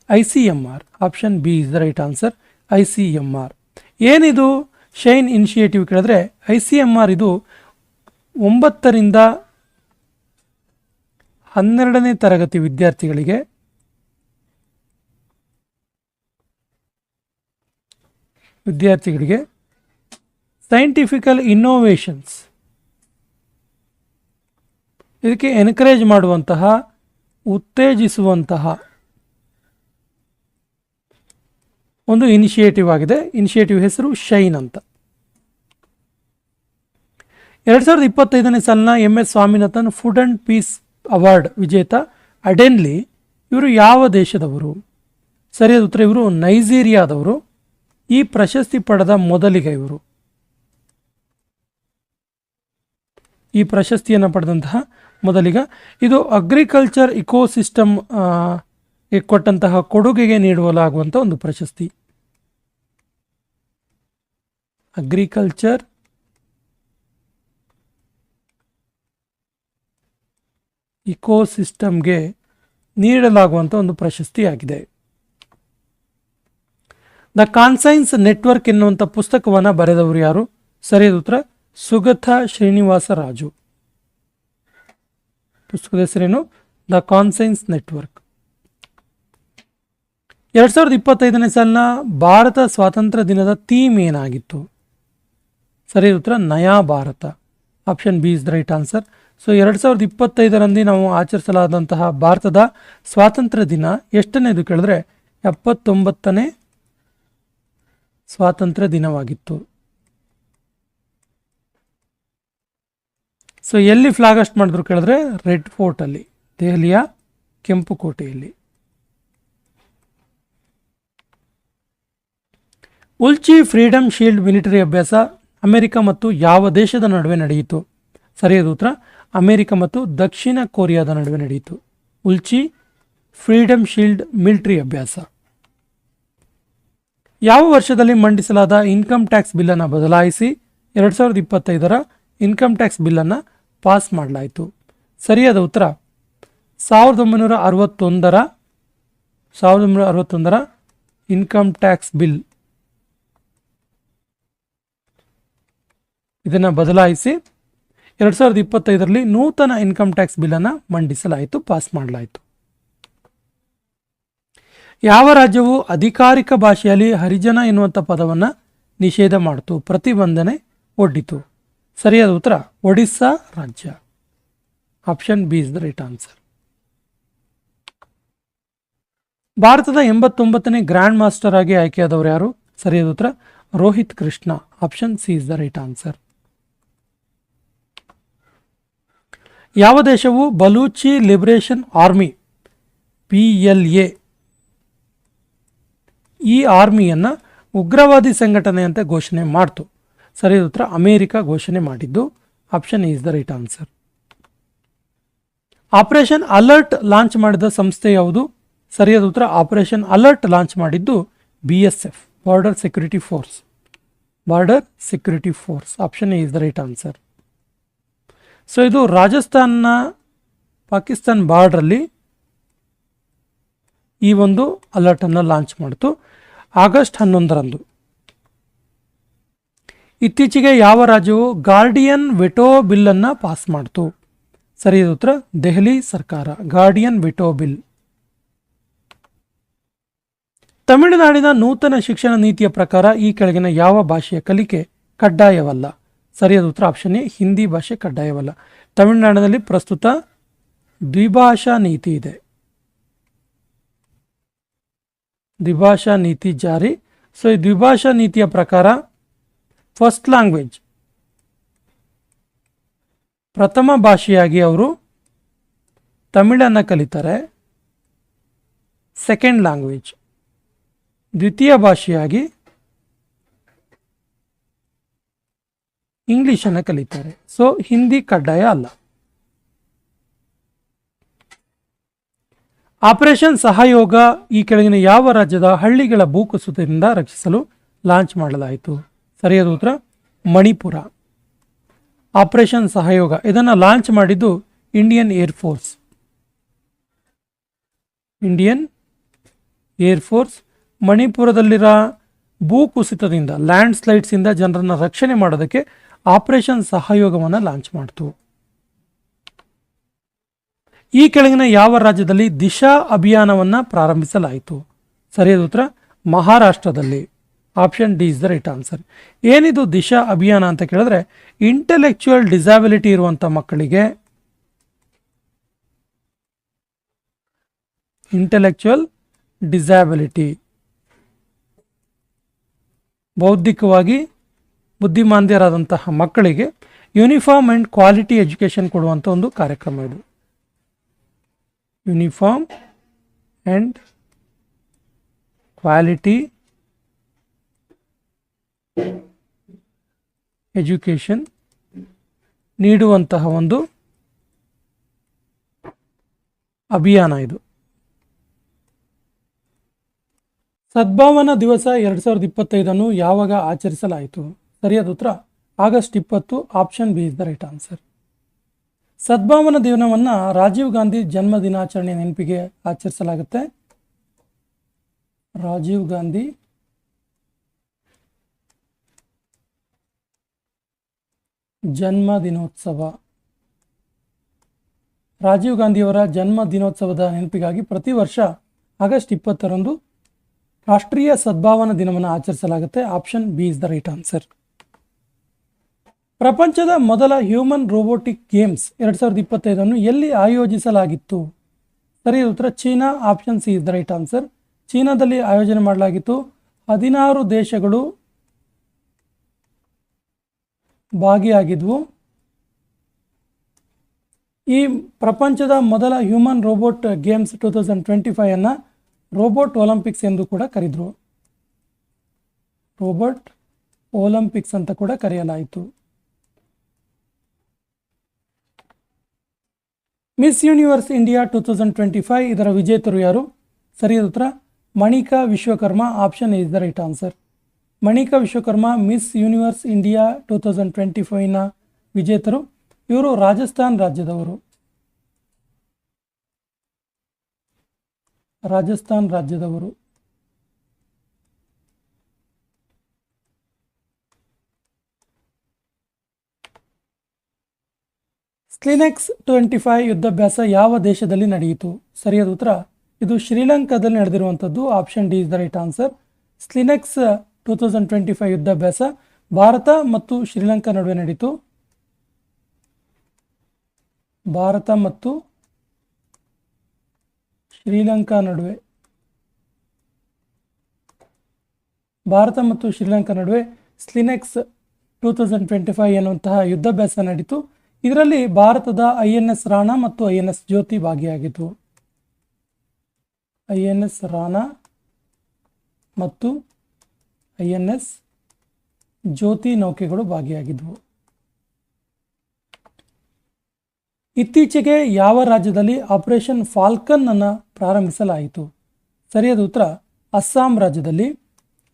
ICMR. Option B is the right answer. ICMR. ಏನಿದು ಶೈನ್ ಇನಿಷಿಯೇಟಿವ್ ಕೇಳಿದ್ರೆ ICMR ಇದು 9ರಿಂದ 12ನೇ ತರಗತಿ ವಿದ್ಯಾರ್ಥಿಗಳಿಗೆ ಸೈಂಟಿಫಿಕಲ್ ಇನ್ನೋವೇಷನ್ಸ್ ಇದಕ್ಕೆ ಎನ್ಕರೇಜ್ ಮಾಡುವಂತಹ, ಉತ್ತೇಜಿಸುವಂತಹ ಒಂದು ಇನಿಷಿಯೇಟಿವ್ ಆಗಿದೆ. ಇನಿಷಿಯೇಟಿವ್ ಹೆಸರು ಶೈನ್ ಅಂತ. 2025ನೇ ಸಾಲಿನ MS Swaminathan food and piece award ವಿಜೇತ ಅಡೆನ್ಲಿ ಇವರು ಯಾವ ದೇಶದವರು? ಸರಿಯಾದ ಉತ್ತರ ಇವರು ನೈಜೀರಿಯಾದವರು. ಈ ಪ್ರಶಸ್ತಿ ಪಡೆದ ಮೊದಲಿಗ ಇವರು. ಈ ಪ್ರಶಸ್ತಿಯನ್ನು ಪಡೆದಂತಹ ಮೊದಲಿಗ. ಇದು ಅಗ್ರಿಕಲ್ಚರ್ ಇಕೋಸಿಸ್ಟಮ್ ಕೊಟ್ಟಂತಹ ಕೊಡುಗೆಗೆ ನೀಡಲಾಗುವಂಥ ಒಂದು ಪ್ರಶಸ್ತಿ. ಅಗ್ರಿಕಲ್ಚರ್ ಇಕೋಸಿಸ್ಟಮ್ಗೆ ನೀಡಲಾಗುವಂಥ ಒಂದು ಪ್ರಶಸ್ತಿಯಾಗಿದೆ. ದ ಕಾನ್ಸೈನ್ಸ್ ನೆಟ್ವರ್ಕ್ ಎನ್ನುವಂಥ ಪುಸ್ತಕವನ್ನು ಬರೆದವರು ಯಾರು? ಸರಿಯಾದ ಉತ್ತರ ಸುಗತ ಶ್ರೀನಿವಾಸ ರಾಜು. ಪುಸ್ತಕದ ಹೆಸರೇನು? The conscience network. 2025ನೇ ಸಾಲಿನ ಭಾರತ ಸ್ವಾತಂತ್ರ್ಯ ದಿನದ ಥೀಮ್ ಏನಾಗಿತ್ತು? ಸರಿಯಾದ ಉತ್ತರ Naya Bharat. Option B is the right answer. So 2025ರಂದು ನಾವು ಆಚರಿಸಲಾದಂತಹ ಭಾರತದ ಸ್ವಾತಂತ್ರ್ಯ ದಿನ ಎಷ್ಟನೇದು ಕೇಳಿದ್ರೆ 79ನೇ ಸ್ವಾತಂತ್ರ್ಯ ದಿನವಾಗಿತ್ತು. ಸೊ ಎಲ್ಲಿ ಫ್ಲಾಗ್ ಹಾಸ್ಟ್ ಮಾಡಿದ್ರು ಕೇಳಿದ್ರೆ ರೆಡ್ ಫೋರ್ಟ್ ಅಲ್ಲಿ, ದೆಹಲಿಯ ಕೆಂಪು ಕೋಟೆಯಲ್ಲಿ. ಉಲ್ಚಿ ಫ್ರೀಡಮ್ ಶೀಲ್ಡ್ ಮಿಲಿಟರಿ ಅಭ್ಯಾಸ ಅಮೆರಿಕ ಮತ್ತು ಯಾವ ದೇಶದ ನಡುವೆ ನಡೆಯಿತು? ಸರಿಯಾದ ಉತ್ತರ ಅಮೆರಿಕ ಮತ್ತು ದಕ್ಷಿಣ ಕೊರಿಯಾದ ನಡುವೆ ನಡೆಯಿತು. ಉಲ್ಚಿ ಫ್ರೀಡಮ್ ಶೀಲ್ಡ್ ಮಿಲಿಟರಿ ಅಭ್ಯಾಸ. ಯಾವ ವರ್ಷದಲ್ಲಿ ಮಂಡಿಸಲಾದ ಇನ್ಕಮ್ ಟ್ಯಾಕ್ಸ್ ಬಿಲ್ಲನ್ನು ಬದಲಾಯಿಸಿ 2025ರ ಇನ್ಕಮ್ ಟ್ಯಾಕ್ಸ್ ಬಿಲ್ಲನ್ನು ಪಾಸ್ ಮಾಡಲಾಯಿತು? ಸರಿಯಾದ ಉತ್ತರ 1961ರ 1961ರ ಇನ್ಕಮ್ ಟ್ಯಾಕ್ಸ್ ಬಿಲ್ ಇದನ್ನು ಬದಲಾಯಿಸಿ 2025ರಲ್ಲಿ ನೂತನ ಇನ್ಕಮ್ ಟ್ಯಾಕ್ಸ್ ಬಿಲ್ಲನ್ನು ಮಂಡಿಸಲಾಯಿತು, ಪಾಸ್ ಮಾಡಲಾಯಿತು. ಯಾವ ರಾಜ್ಯವು ಅಧಿಕಾರಿಕ ಭಾಷೆಯಲ್ಲಿ ಹರಿಜನ ಎನ್ನುವಂಥ ಪದವನ್ನು ನಿಷೇಧ ಮಾಡಿತು, ಪ್ರತಿಬಂಧನೆ ಒಡ್ಡಿತು? ಸರಿಯಾದ ಉತ್ತರ ಒಡಿಸ್ಸಾ ರಾಜ್ಯ. Option B is the right answer. ಭಾರತದ 89ನೇ ಗ್ರ್ಯಾಂಡ್ ಮಾಸ್ಟರ್ ಆಗಿ ಆಯ್ಕೆಯಾದವರು ಯಾರು? ಸರಿಯಾದ ಉತ್ತರ Rohit Krishna. Option C is the right answer. ಯಾವ ದೇಶವು ಬಲೂಚಿ ಲಿಬರೇಷನ್ ಆರ್ಮಿ PLA ಈ ಆರ್ಮಿಯನ್ನು ಉಗ್ರವಾದಿ ಸಂಘಟನೆ ಅಂತ ಘೋಷಣೆ ಮಾಡ್ತು? ಸರಿಯಾದ ಉತ್ತರ ಅಮೆರಿಕ ಘೋಷಣೆ ಮಾಡಿದ್ದು. Option is the right answer. Operation alert launch ಮಾಡಿದ ಸಂಸ್ಥೆ ಯಾವುದು? ಸರಿಯಾದ ಉತ್ತರ ಆಪರೇಷನ್ ಅಲರ್ಟ್ ಲಾಂಚ್ ಮಾಡಿದ್ದು BSF, border security force. Border security force. Option is the right answer. So ಇದು ರಾಜಸ್ಥಾನ್ನ ಪಾಕಿಸ್ತಾನ್ ಬಾರ್ಡ್ರಲ್ಲಿ ಈ ಒಂದು ಅಲರ್ಟನ್ನು ಲಾಂಚ್ ಮಾಡಿತು ಆಗಸ್ಟ್ 11ರಂದು. ಇತ್ತೀಚೆಗೆ ಯಾವ ರಾಜ್ಯವು ಗಾರ್ಡಿಯನ್ ವೆಟೋ ಬಿಲ್ಲನ್ನು ಪಾಸ್ ಮಾಡಿತು? ಸರಿಯಾದ ಉತ್ತರ ದೆಹಲಿ ಸರ್ಕಾರ. Guardian veto bill. ತಮಿಳುನಾಡಿನ ನೂತನ ಶಿಕ್ಷಣ ನೀತಿಯ ಪ್ರಕಾರ ಈ ಕೆಳಗಿನ ಯಾವ ಭಾಷೆಯ ಕಲಿಕೆ ಕಡ್ಡಾಯವಲ್ಲ? ಸರಿಯಾದ ಉತ್ತರ ಆಪ್ಷನ್ ಎ ಹಿಂದಿ ಭಾಷೆ ಕಡ್ಡಾಯವಲ್ಲ. ತಮಿಳುನಾಡಿನಲ್ಲಿ ಪ್ರಸ್ತುತ ದ್ವಿಭಾಷಾ ನೀತಿ ಇದೆ. ದ್ವಿಭಾಷಾ ನೀತಿ ಜಾರಿ. ಸೊ ಈ ದ್ವಿಭಾಷಾ ನೀತಿಯ ಪ್ರಕಾರ ಫಸ್ಟ್ ಲ್ಯಾಂಗ್ವೇಜ್ ಪ್ರಥಮ ಭಾಷೆಯಾಗಿ ಅವರು ತಮಿಳನ್ನು ಕಲಿತಾರೆ. ಸೆಕೆಂಡ್ ಲ್ಯಾಂಗ್ವೇಜ್ ದ್ವಿತೀಯ ಭಾಷೆಯಾಗಿ ಇಂಗ್ಲಿಷನ್ನು ಕಲಿತಾರೆ. ಸೊ ಹಿಂದಿ ಕಡ್ಡಾಯ ಅಲ್ಲ. ಆಪರೇಷನ್ ಸಹಯೋಗ ಈ ಕೆಳಗಿನ ಯಾವ ರಾಜ್ಯದ ಹಳ್ಳಿಗಳ ಭೂಕುಸಿತದಿಂದ ರಕ್ಷಿಸಲು ಲಾಂಚ್ ಮಾಡಲಾಯಿತು? ಸರಿಯಾದ ಉತ್ತರ ಮಣಿಪುರ. ಆಪರೇಷನ್ ಸಹಯೋಗ ಇದನ್ನು ಲಾಂಚ್ ಮಾಡಿದ್ದು ಇಂಡಿಯನ್ ಏರ್ಫೋರ್ಸ್. ಇಂಡಿಯನ್ ಏರ್ಫೋರ್ಸ್ ಮಣಿಪುರದಲ್ಲಿರೋ ಭೂಕುಸಿತದಿಂದ ಲ್ಯಾಂಡ್ ಸ್ಲೈಡ್ಸಿಂದ ಜನರನ್ನು ರಕ್ಷಣೆ ಮಾಡೋದಕ್ಕೆ ಆಪರೇಷನ್ ಸಹಯೋಗವನ್ನು ಲಾಂಚ್ ಮಾಡ್ತು. ಈ ಕೆಳಗಿನ ಯಾವ ರಾಜ್ಯದಲ್ಲಿ ದಿಶಾ ಅಭಿಯಾನವನ್ನು ಪ್ರಾರಂಭಿಸಲಾಯಿತು? ಸರಿಯಾದ ಉತ್ತರ ಮಹಾರಾಷ್ಟ್ರದಲ್ಲಿ. Option D is the right answer. ಏನಿದು ದಿಶಾ ಅಭಿಯಾನ ಅಂತ ಕೇಳಿದ್ರೆ ಇಂಟೆಲೆಕ್ಚುಯಲ್ ಡಿಸಾಬಿಲಿಟಿ ಇರುವಂಥ ಮಕ್ಕಳಿಗೆ ಇಂಟೆಲೆಕ್ಚುಯಲ್ ಡಿಸಾಬಿಲಿಟಿ ಬೌದ್ಧಿಕವಾಗಿ ಬುದ್ಧಿಮಾಂದ್ಯರಾದಂತಹ ಮಕ್ಕಳಿಗೆ ಯೂನಿಫಾರ್ಮ್ ಆ್ಯಂಡ್ ಕ್ವಾಲಿಟಿ ಎಜುಕೇಷನ್ ಕೊಡುವಂಥ ಒಂದು ಕಾರ್ಯಕ್ರಮ ಇದು. ಯೂನಿಫಾರ್ಮ್ ಆ್ಯಂಡ್ ಕ್ವಾಲಿಟಿ ಎಜುಕೇಷನ್ ನೀಡುವಂತಹ ಒಂದು ಅಭಿಯಾನ ಇದು. ಸದ್ಭಾವನಾ ದಿವಸ 2025 ಯಾವಾಗ ಆಚರಿಸಲಾಯಿತು? ಸರಿಯಾದ ಉತ್ತರ August 20. Option B is the right answer. Sadbhavana ದಿನವನ್ನು ರಾಜೀವ್ ಗಾಂಧಿ ಜನ್ಮ ದಿನಾಚರಣೆ ನೆನಪಿಗೆ ಆಚರಿಸಲಾಗುತ್ತೆ. ರಾಜೀವ್ ಗಾಂಧಿ ಜನ್ಮ ದಿನೋತ್ಸವ. ರಾಜೀವ್ ಗಾಂಧಿಯವರ ಜನ್ಮ ದಿನೋತ್ಸವದ ನೆನಪಿಗಾಗಿ ಪ್ರತಿ ವರ್ಷ ಆಗಸ್ಟ್ 20ರಂದು ರಾಷ್ಟ್ರೀಯ ಸದ್ಭಾವನಾ ದಿನವನ್ನು ಆಚರಿಸಲಾಗುತ್ತೆ. Option B is the right answer. ಪ್ರಪಂಚದ ಮೊದಲ ಹ್ಯೂಮನ್ ರೋಬೋಟಿಕ್ ಗೇಮ್ಸ್ 2025 ಎಲ್ಲಿ ಆಯೋಜಿಸಲಾಗಿತ್ತು? ಸರಿಯಾದ ಉತ್ತರ China. Option C is the right answer. ಚೀನಾದಲ್ಲಿ ಆಯೋಜನೆ ಮಾಡಲಾಗಿತ್ತು. 16 ದೇಶಗಳು ಭಾಗಿಯಾಗಿದ್ವು. ಈ ಪ್ರಪಂಚದ ಮೊದಲ human robot games 2025 robot Olympics ಎಂದು ಕೂಡ ಕರೆದರು. ರೋಬೋಟ್ ಒಲಿಂಪಿಕ್ಸ್ ಅಂತ ಕೂಡ ಕರೆಯಲಾಯಿತು. ಮಿಸ್ ಯೂನಿವರ್ಸ್ ಇಂಡಿಯಾ 2025 ಇದರ ವಿಜೇತರು ಯಾರು? ಸರಿಯಾದ ಉತ್ತರ Manika Vishwakarma. Option is the right answer. Manika Vishwakarma miss universe India 2025 ವಿಜೇತರು. ಇವರು ರಾಜಸ್ಥಾನ್ ರಾಜ್ಯದವರು. ರಾಜಸ್ಥಾನ್ ರಾಜ್ಯದವರು. ಸ್ಲಿನೆಕ್ಸ್ 25 ಯುದ್ಧಾಭ್ಯಾಸ ಯಾವ ದೇಶದಲ್ಲಿ ನಡೆಯಿತು? ಸರಿಯಾದ ಉತ್ತರ ಇದು ಶ್ರೀಲಂಕಾದಲ್ಲಿ ನಡೆದಿರುವಂಥದ್ದು. Option D is the right answer. SLINEX 2025 ಯುದ್ಧಾಭ್ಯಾಸ ಭಾರತ ಮತ್ತು ಶ್ರೀಲಂಕಾ ನಡುವೆ ನಡೆಯಿತು. ಭಾರತ ಮತ್ತು ಶ್ರೀಲಂಕಾ ನಡುವೆ ಸ್ಲಿನೆಕ್ಸ್ 2025 ಎನ್ನುವಂತಹ ಯುದ್ಧಾಭ್ಯಾಸ ನಡೆಯಿತು. ಇದರಲ್ಲಿ ಭಾರತದ INS ರಾಣಾ ಮತ್ತು INS ಜ್ಯೋತಿ ಭಾಗಿಯಾಗಿತ್ತು. INS ರಾಣಾ ಮತ್ತು INS ಜ್ಯೋತಿ ನೌಕೆಗಳು ಭಾಗಿಯಾಗಿದ್ದವು. ಇತ್ತೀಚೆಗೆ ಯಾವ ರಾಜ್ಯದಲ್ಲಿ ಆಪರೇಷನ್ ಫಾಲ್ಕನ್ ಅನ್ನು ಪ್ರಾರಂಭಿಸಲಾಯಿತು? ಸರಿಯಾದ ಉತ್ತರ ಅಸ್ಸಾಂ ರಾಜ್ಯದಲ್ಲಿ.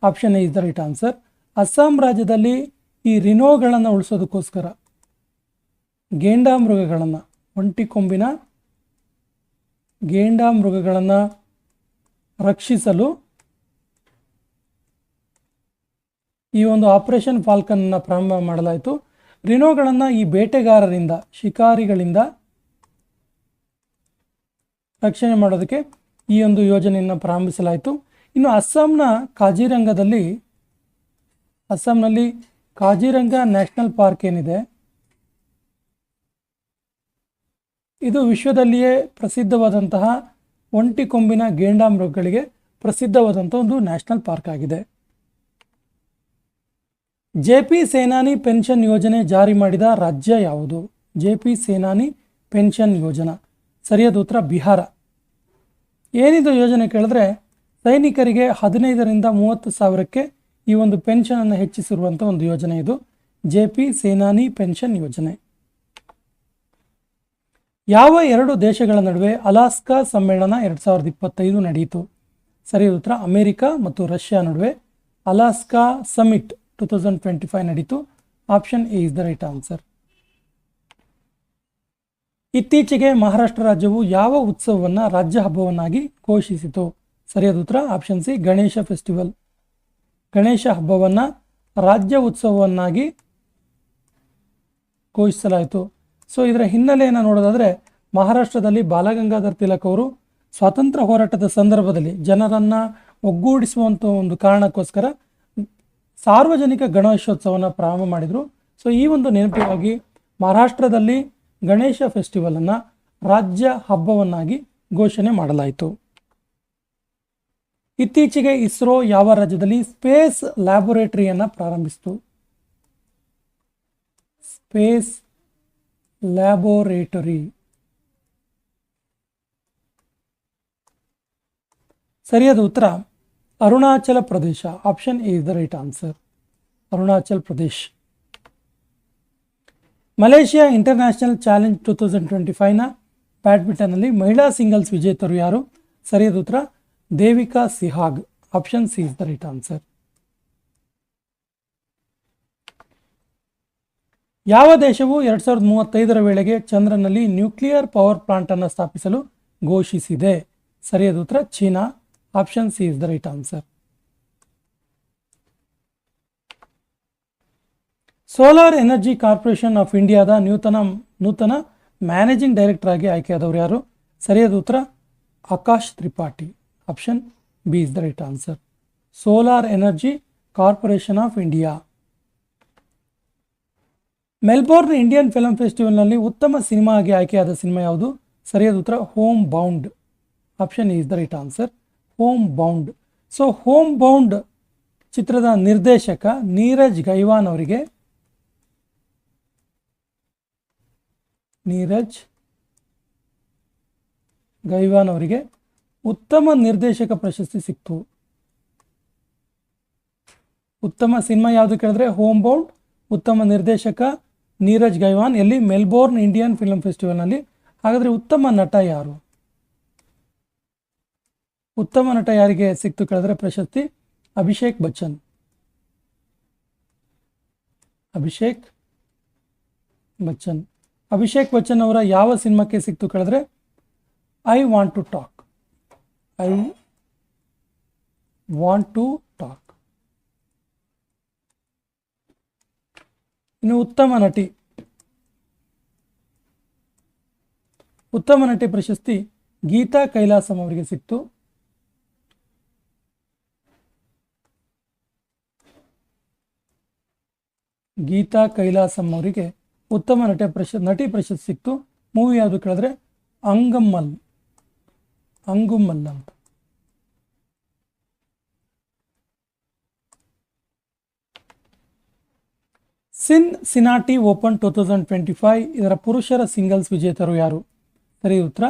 Option A is the right answer. Assam ರಾಜ್ಯದಲ್ಲಿ ಈ ರಿನೋಗಳನ್ನು ಉಳಿಸೋದಕ್ಕೋಸ್ಕರ ಗೇಂಡಾಮೃಗಗಳನ್ನು, ಒಂಟಿ ಕೊಂಬಿನ ಗೇಂಡಾಮೃಗಗಳನ್ನು ರಕ್ಷಿಸಲು ಈ ಒಂದು ಆಪರೇಷನ್ ಫಾಲ್ಕನ್ ಅನ್ನು ಪ್ರಾರಂಭ ಮಾಡಲಾಯಿತು. ರಿನೋಗಳನ್ನು ಈ ಬೇಟೆಗಾರರಿಂದ, ಶಿಕಾರಿಗಳಿಂದ ರಕ್ಷಣೆ ಮಾಡೋದಕ್ಕೆ ಈ ಒಂದು ಯೋಜನೆಯನ್ನು ಪ್ರಾರಂಭಿಸಲಾಯಿತು. ಇನ್ನು ಅಸ್ಸಾಂನಲ್ಲಿ ಕಾಜಿರಂಗ ನ್ಯಾಷನಲ್ ಪಾರ್ಕ್ ಏನಿದೆ, ಇದು ವಿಶ್ವದಲ್ಲಿಯೇ ಪ್ರಸಿದ್ಧವಾದಂತಹ ಒಂಟಿ ಕೊಂಬಿನ ಗೇಂಡಾಮೃಗಗಳಿಗೆ ಪ್ರಸಿದ್ಧವಾದಂಥ ಒಂದು ನ್ಯಾಷನಲ್ ಪಾರ್ಕ್ ಆಗಿದೆ. JP ಸೇನಾನಿ ಪೆನ್ಷನ್ ಯೋಜನೆ ಜಾರಿ ಮಾಡಿದ ರಾಜ್ಯ ಯಾವುದು? JP ಸೇನಾನಿ ಪೆನ್ಷನ್ ಯೋಜನಾ. ಸರಿಯಾದ ಉತ್ತರ ಬಿಹಾರ. ಏನಿದು ಯೋಜನೆ ಕೇಳಿದ್ರೆ, ಸೈನಿಕರಿಗೆ 15ರಿಂದ 30 ಸಾವಿರಕ್ಕೆ ಈ ಒಂದು ಪೆನ್ಷನನ್ನು ಹೆಚ್ಚಿಸಿರುವಂಥ ಒಂದು ಯೋಜನೆ ಇದು. JP ಸೇನಾನಿ ಪೆನ್ಷನ್ ಯೋಜನೆ. ಯಾವ 2 ದೇಶಗಳ ನಡುವೆ ಅಲಾಸ್ಕಾ ಸಮ್ಮೇಳನ 2025 ನಡೆಯಿತು? ಸರಿಯಾದ ಉತ್ತರ ಅಮೆರಿಕ ಮತ್ತು ರಷ್ಯಾ ನಡುವೆ ಅಲಾಸ್ಕಾ ಸಮಿಟ್ 2025 ನಡೆಯಿತು. Option A is the right answer. ಇತ್ತೀಚೆಗೆ ಮಹಾರಾಷ್ಟ್ರ ರಾಜ್ಯವು ಯಾವ ಉತ್ಸವವನ್ನು ರಾಜ್ಯ ಹಬ್ಬವನ್ನಾಗಿ ಘೋಷಿಸಿತು? ಸರಿಯಾದ ಉತ್ತರ option C Ganesha festival. Ganesha ಹಬ್ಬವನ್ನು ರಾಜ್ಯ ಉತ್ಸವವನ್ನಾಗಿ ಘೋಷಿಸಲಾಯಿತು. ಸೊ ಇದರ ಹಿನ್ನೆಲೆಯನ್ನು ನೋಡೋದಾದರೆ, ಮಹಾರಾಷ್ಟ್ರದಲ್ಲಿ ಬಾಲಗಂಗಾಧರ್ ತಿಲಕ್ ಅವರು ಸ್ವಾತಂತ್ರ್ಯ ಹೋರಾಟದ ಸಂದರ್ಭದಲ್ಲಿ ಜನರನ್ನು ಒಗ್ಗೂಡಿಸುವಂಥ ಒಂದು ಕಾರಣಕ್ಕೋಸ್ಕರ ಸಾರ್ವಜನಿಕ ಗಣೇಶೋತ್ಸವನ ಪ್ರಾರಂಭ ಮಾಡಿದರು. ಸೊ ಈ ಒಂದು ನೆನಪಿಗಾಗಿ ಮಹಾರಾಷ್ಟ್ರದಲ್ಲಿ ಗಣೇಶ ಫೆಸ್ಟಿವಲನ್ನು ರಾಜ್ಯ ಹಬ್ಬವನ್ನಾಗಿ ಘೋಷಣೆ ಮಾಡಲಾಯಿತು. ಇತ್ತೀಚೆಗೆ ಇಸ್ರೋ ಯಾವ ರಾಜ್ಯದಲ್ಲಿ ಸ್ಪೇಸ್ ಲ್ಯಾಬೊರೇಟರಿಯನ್ನು ಪ್ರಾರಂಭಿಸಿತು? Space laboratory. ಸರಿಯಾದ ಉತ್ತರ Arunachal Pradesh. Option A is the right answer. Arunachal Pradesh. Malaysia international challenge 2025ನ ಬ್ಯಾಡ್ಮಿಂಟನ್ನಲ್ಲಿ ಮಹಿಳಾ ಸಿಂಗಲ್ಸ್ ವಿಜೇತರು ಯಾರು? ಸರಿಯಾದ ಉತ್ತರ Devika Sihag. Option C is the right answer. ಯಾವ ದೇಶವು 2035ರ ವೇಳೆಗೆ ಚಂದ್ರನಲ್ಲಿ ನ್ಯೂಕ್ಲಿಯರ್ ಪವರ್ ಪ್ಲಾಂಟ್ ಅನ್ನು ಸ್ಥಾಪಿಸಲು ಘೋಷಿಸಿದೆ? ಸರಿಯಾದ ಉತ್ತರ China. Option C is the right answer. Solar energy corporation of ಇಂಡಿಯಾದ ನೂತನ ಮ್ಯಾನೇಜಿಂಗ್ ಡೈರೆಕ್ಟರ್ ಆಗಿ ಆಯ್ಕೆಯಾದವರು ಯಾರು? ಸರಿಯಾದ ಉತ್ತರ Akash Tripathi. Option B is the right answer. Solar energy corporation of India. Melbourne Indian film ಫೆಸ್ಟಿವಲ್ನಲ್ಲಿ ಉತ್ತಮ ಸಿನಿಮಾ ಆಗಿ ಆಯ್ಕೆಯಾದ ಸಿನಿಮಾ ಯಾವುದು? ಸರಿಯಾದ ಉತ್ತರ Homebound. Option is the right answer. Homebound. So Homebound ಚಿತ್ರದ ನಿರ್ದೇಶಕ ನೀರಜ್ ಗೈವಾನ್ ಅವರಿಗೆ ಉತ್ತಮ ನಿರ್ದೇಶಕ ಪ್ರಶಸ್ತಿ ಸಿಕ್ತು. ಉತ್ತಮ ಸಿನಿಮಾ ಯಾವುದು ಕೇಳಿದ್ರೆ ಹೋಮ್ ಬೌಂಡ್. ಉತ್ತಮ ನಿರ್ದೇಶಕ ನೀರಜ್ ಗೈವಾನ್. ಎಲ್ಲಿ? ಮೆಲ್ಬೋರ್ನ್ ಇಂಡಿಯನ್ ಫಿಲ್ಮ್ ಫೆಸ್ಟಿವಲ್ನಲ್ಲಿ. ಹಾಗಾದರೆ ಉತ್ತಮ ನಟ ಯಾರು? ಉತ್ತಮ ನಟ ಯಾರಿಗೆ ಸಿಕ್ತು ಕೇಳಿದ್ರೆ ಪ್ರಶಸ್ತಿ ಅಭಿಷೇಕ್ ಬಚ್ಚನ್. ಅಭಿಷೇಕ್ ಬಚ್ಚನ್ ಅವರ ಯಾವ ಸಿನಿಮಾಕ್ಕೆ ಸಿಕ್ತು ಕೇಳಿದ್ರೆ I want to talk. I want to talk. ಇನ್ನು ಉತ್ತಮ ನಟಿ. ಉತ್ತಮ ನಟಿ ಪ್ರಶಸ್ತಿ ಗೀತಾ ಕೈಲಾಸಂ ಅವರಿಗೆ ಸಿಕ್ತು. ಗೀತಾ ಕೈಲಾಸಂ ಅವರಿಗೆ ಉತ್ತಮ ನಟಿ ಪ್ರಶಸ್ತಿ ಸಿಕ್ತು. ಮೂವಿ ಯಾವುದು ಕೇಳಿದ್ರೆ ಅಂಗುಮ್ಮಲ್ ಅಂತ. ಸಿನಾಟಿ ಓಪನ್ 2025 ಇದರ ಪುರುಷರ ಸಿಂಗಲ್ಸ್ ವಿಜೇತರು ಯಾರು? ಸರಿ ಉತ್ತರ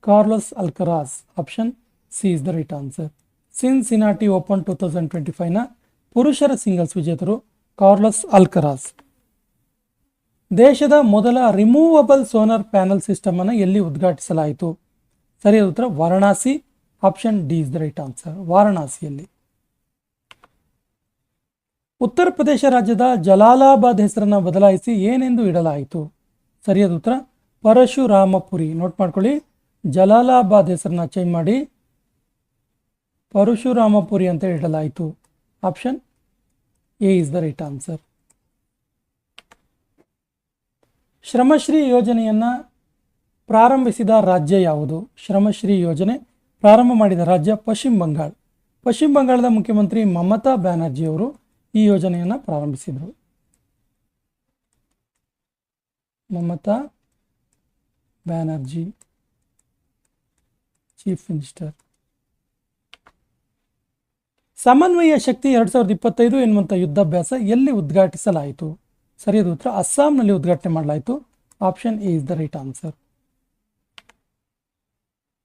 Carlos Alcaraz. Option C is the right answer. Cincinnati open 2025 ನ ಪುರುಷರ ಸಿಂಗಲ್ಸ್ ವಿಜೇತರು ಕಾರ್ಲೋಸ್ ಅಲ್ಕರಾಸ್. ದೇಶದ ಮೊದಲ ರಿಮೂವಬಲ್ ಸೋಲಾರ್ ಪ್ಯಾನಲ್ ಸಿಸ್ಟಮ್ ಅನ್ನು ಎಲ್ಲಿ ಉದ್ಘಾಟಿಸಲಾಯಿತು? ಸರಿಯಾದ ಉತ್ತರ Varanasi. Option D is the right answer. ವಾರಣಾಸಿಯಲ್ಲಿ. ಉತ್ತರ ಪ್ರದೇಶ ರಾಜ್ಯದ ಜಲಾಲಾಬಾದ್ ಹೆಸರನ್ನು ಬದಲಾಯಿಸಿ ಏನೆಂದು ಇಡಲಾಯಿತು? ಸರಿಯಾದ ಉತ್ತರ ಪರಶುರಾಮಪುರಿ. ನೋಟ್ ಮಾಡ್ಕೊಳ್ಳಿ, ಜಲಾಲಾಬಾದ್ ಹೆಸರನ್ನ ಚೇಂಜ್ ಮಾಡಿ ಪರಶುರಾಮಪುರಿ ಅಂತ ಇಡಲಾಯಿತು. Option A is the right answer. Shramshree ಯೋಜನೆಯನ್ನ ಪ್ರಾರಂಭಿಸಿದ ರಾಜ್ಯ ಯಾವುದು? ಶ್ರಮಶ್ರೀ ಯೋಜನೆ ಪ್ರಾರಂಭ ಮಾಡಿದ ರಾಜ್ಯ ಪಶ್ಚಿಮ ಬಂಗಾಳ. ಪಶ್ಚಿಮ ಬಂಗಾಳದ ಮುಖ್ಯಮಂತ್ರಿ ಮಮತಾ ಬ್ಯಾನರ್ಜಿ ಅವರು ಈ ಯೋಜನೆಯನ್ನು ಪ್ರಾರಂಭಿಸಿದರು. Mamata Banerjee chief minister. ಸಮನ್ವಯ ಶಕ್ತಿ 2025 ಎನ್ನುವಂಥ ಯುದ್ಧಾಭ್ಯಾಸ ಎಲ್ಲಿ ಉದ್ಘಾಟಿಸಲಾಯಿತು? ಸರಿಯಾದ ಉತ್ತರ ಅಸ್ಸಾಂನಲ್ಲಿ ಉದ್ಘಾಟನೆ ಮಾಡಲಾಯಿತು. Option A is the right answer.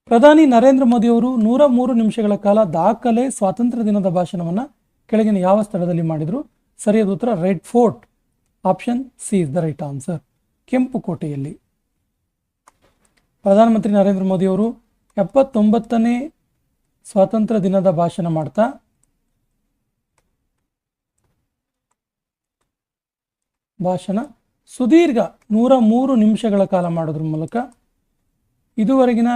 ಪ್ರಧಾನಿ ನರೇಂದ್ರ ಮೋದಿ ಅವರು 103 ನಿಮಿಷಗಳ ಕಾಲ ದಾಖಲೆ ಸ್ವಾತಂತ್ರ್ಯ ದಿನದ ಭಾಷಣವನ್ನು ಕೆಳಗಿನ ಯಾವ ಸ್ಥಳದಲ್ಲಿ ಮಾಡಿದರು? ಸರಿಯಾದ ಉತ್ತರ red fort. Option C is the right answer. ಕೆಂಪು ಕೋಟೆಯಲ್ಲಿ. ಪ್ರಧಾನಮಂತ್ರಿ ನರೇಂದ್ರ ಮೋದಿ ಅವರು 79ನೇ ಸ್ವಾತಂತ್ರ್ಯ ದಿನದ ಭಾಷಣ ಮಾಡ್ತಾ ಸುದೀರ್ಘ 103 ನಿಮಿಷಗಳ ಕಾಲ ಮಾಡೋದ್ರ ಮೂಲಕ ಇದುವರೆಗಿನ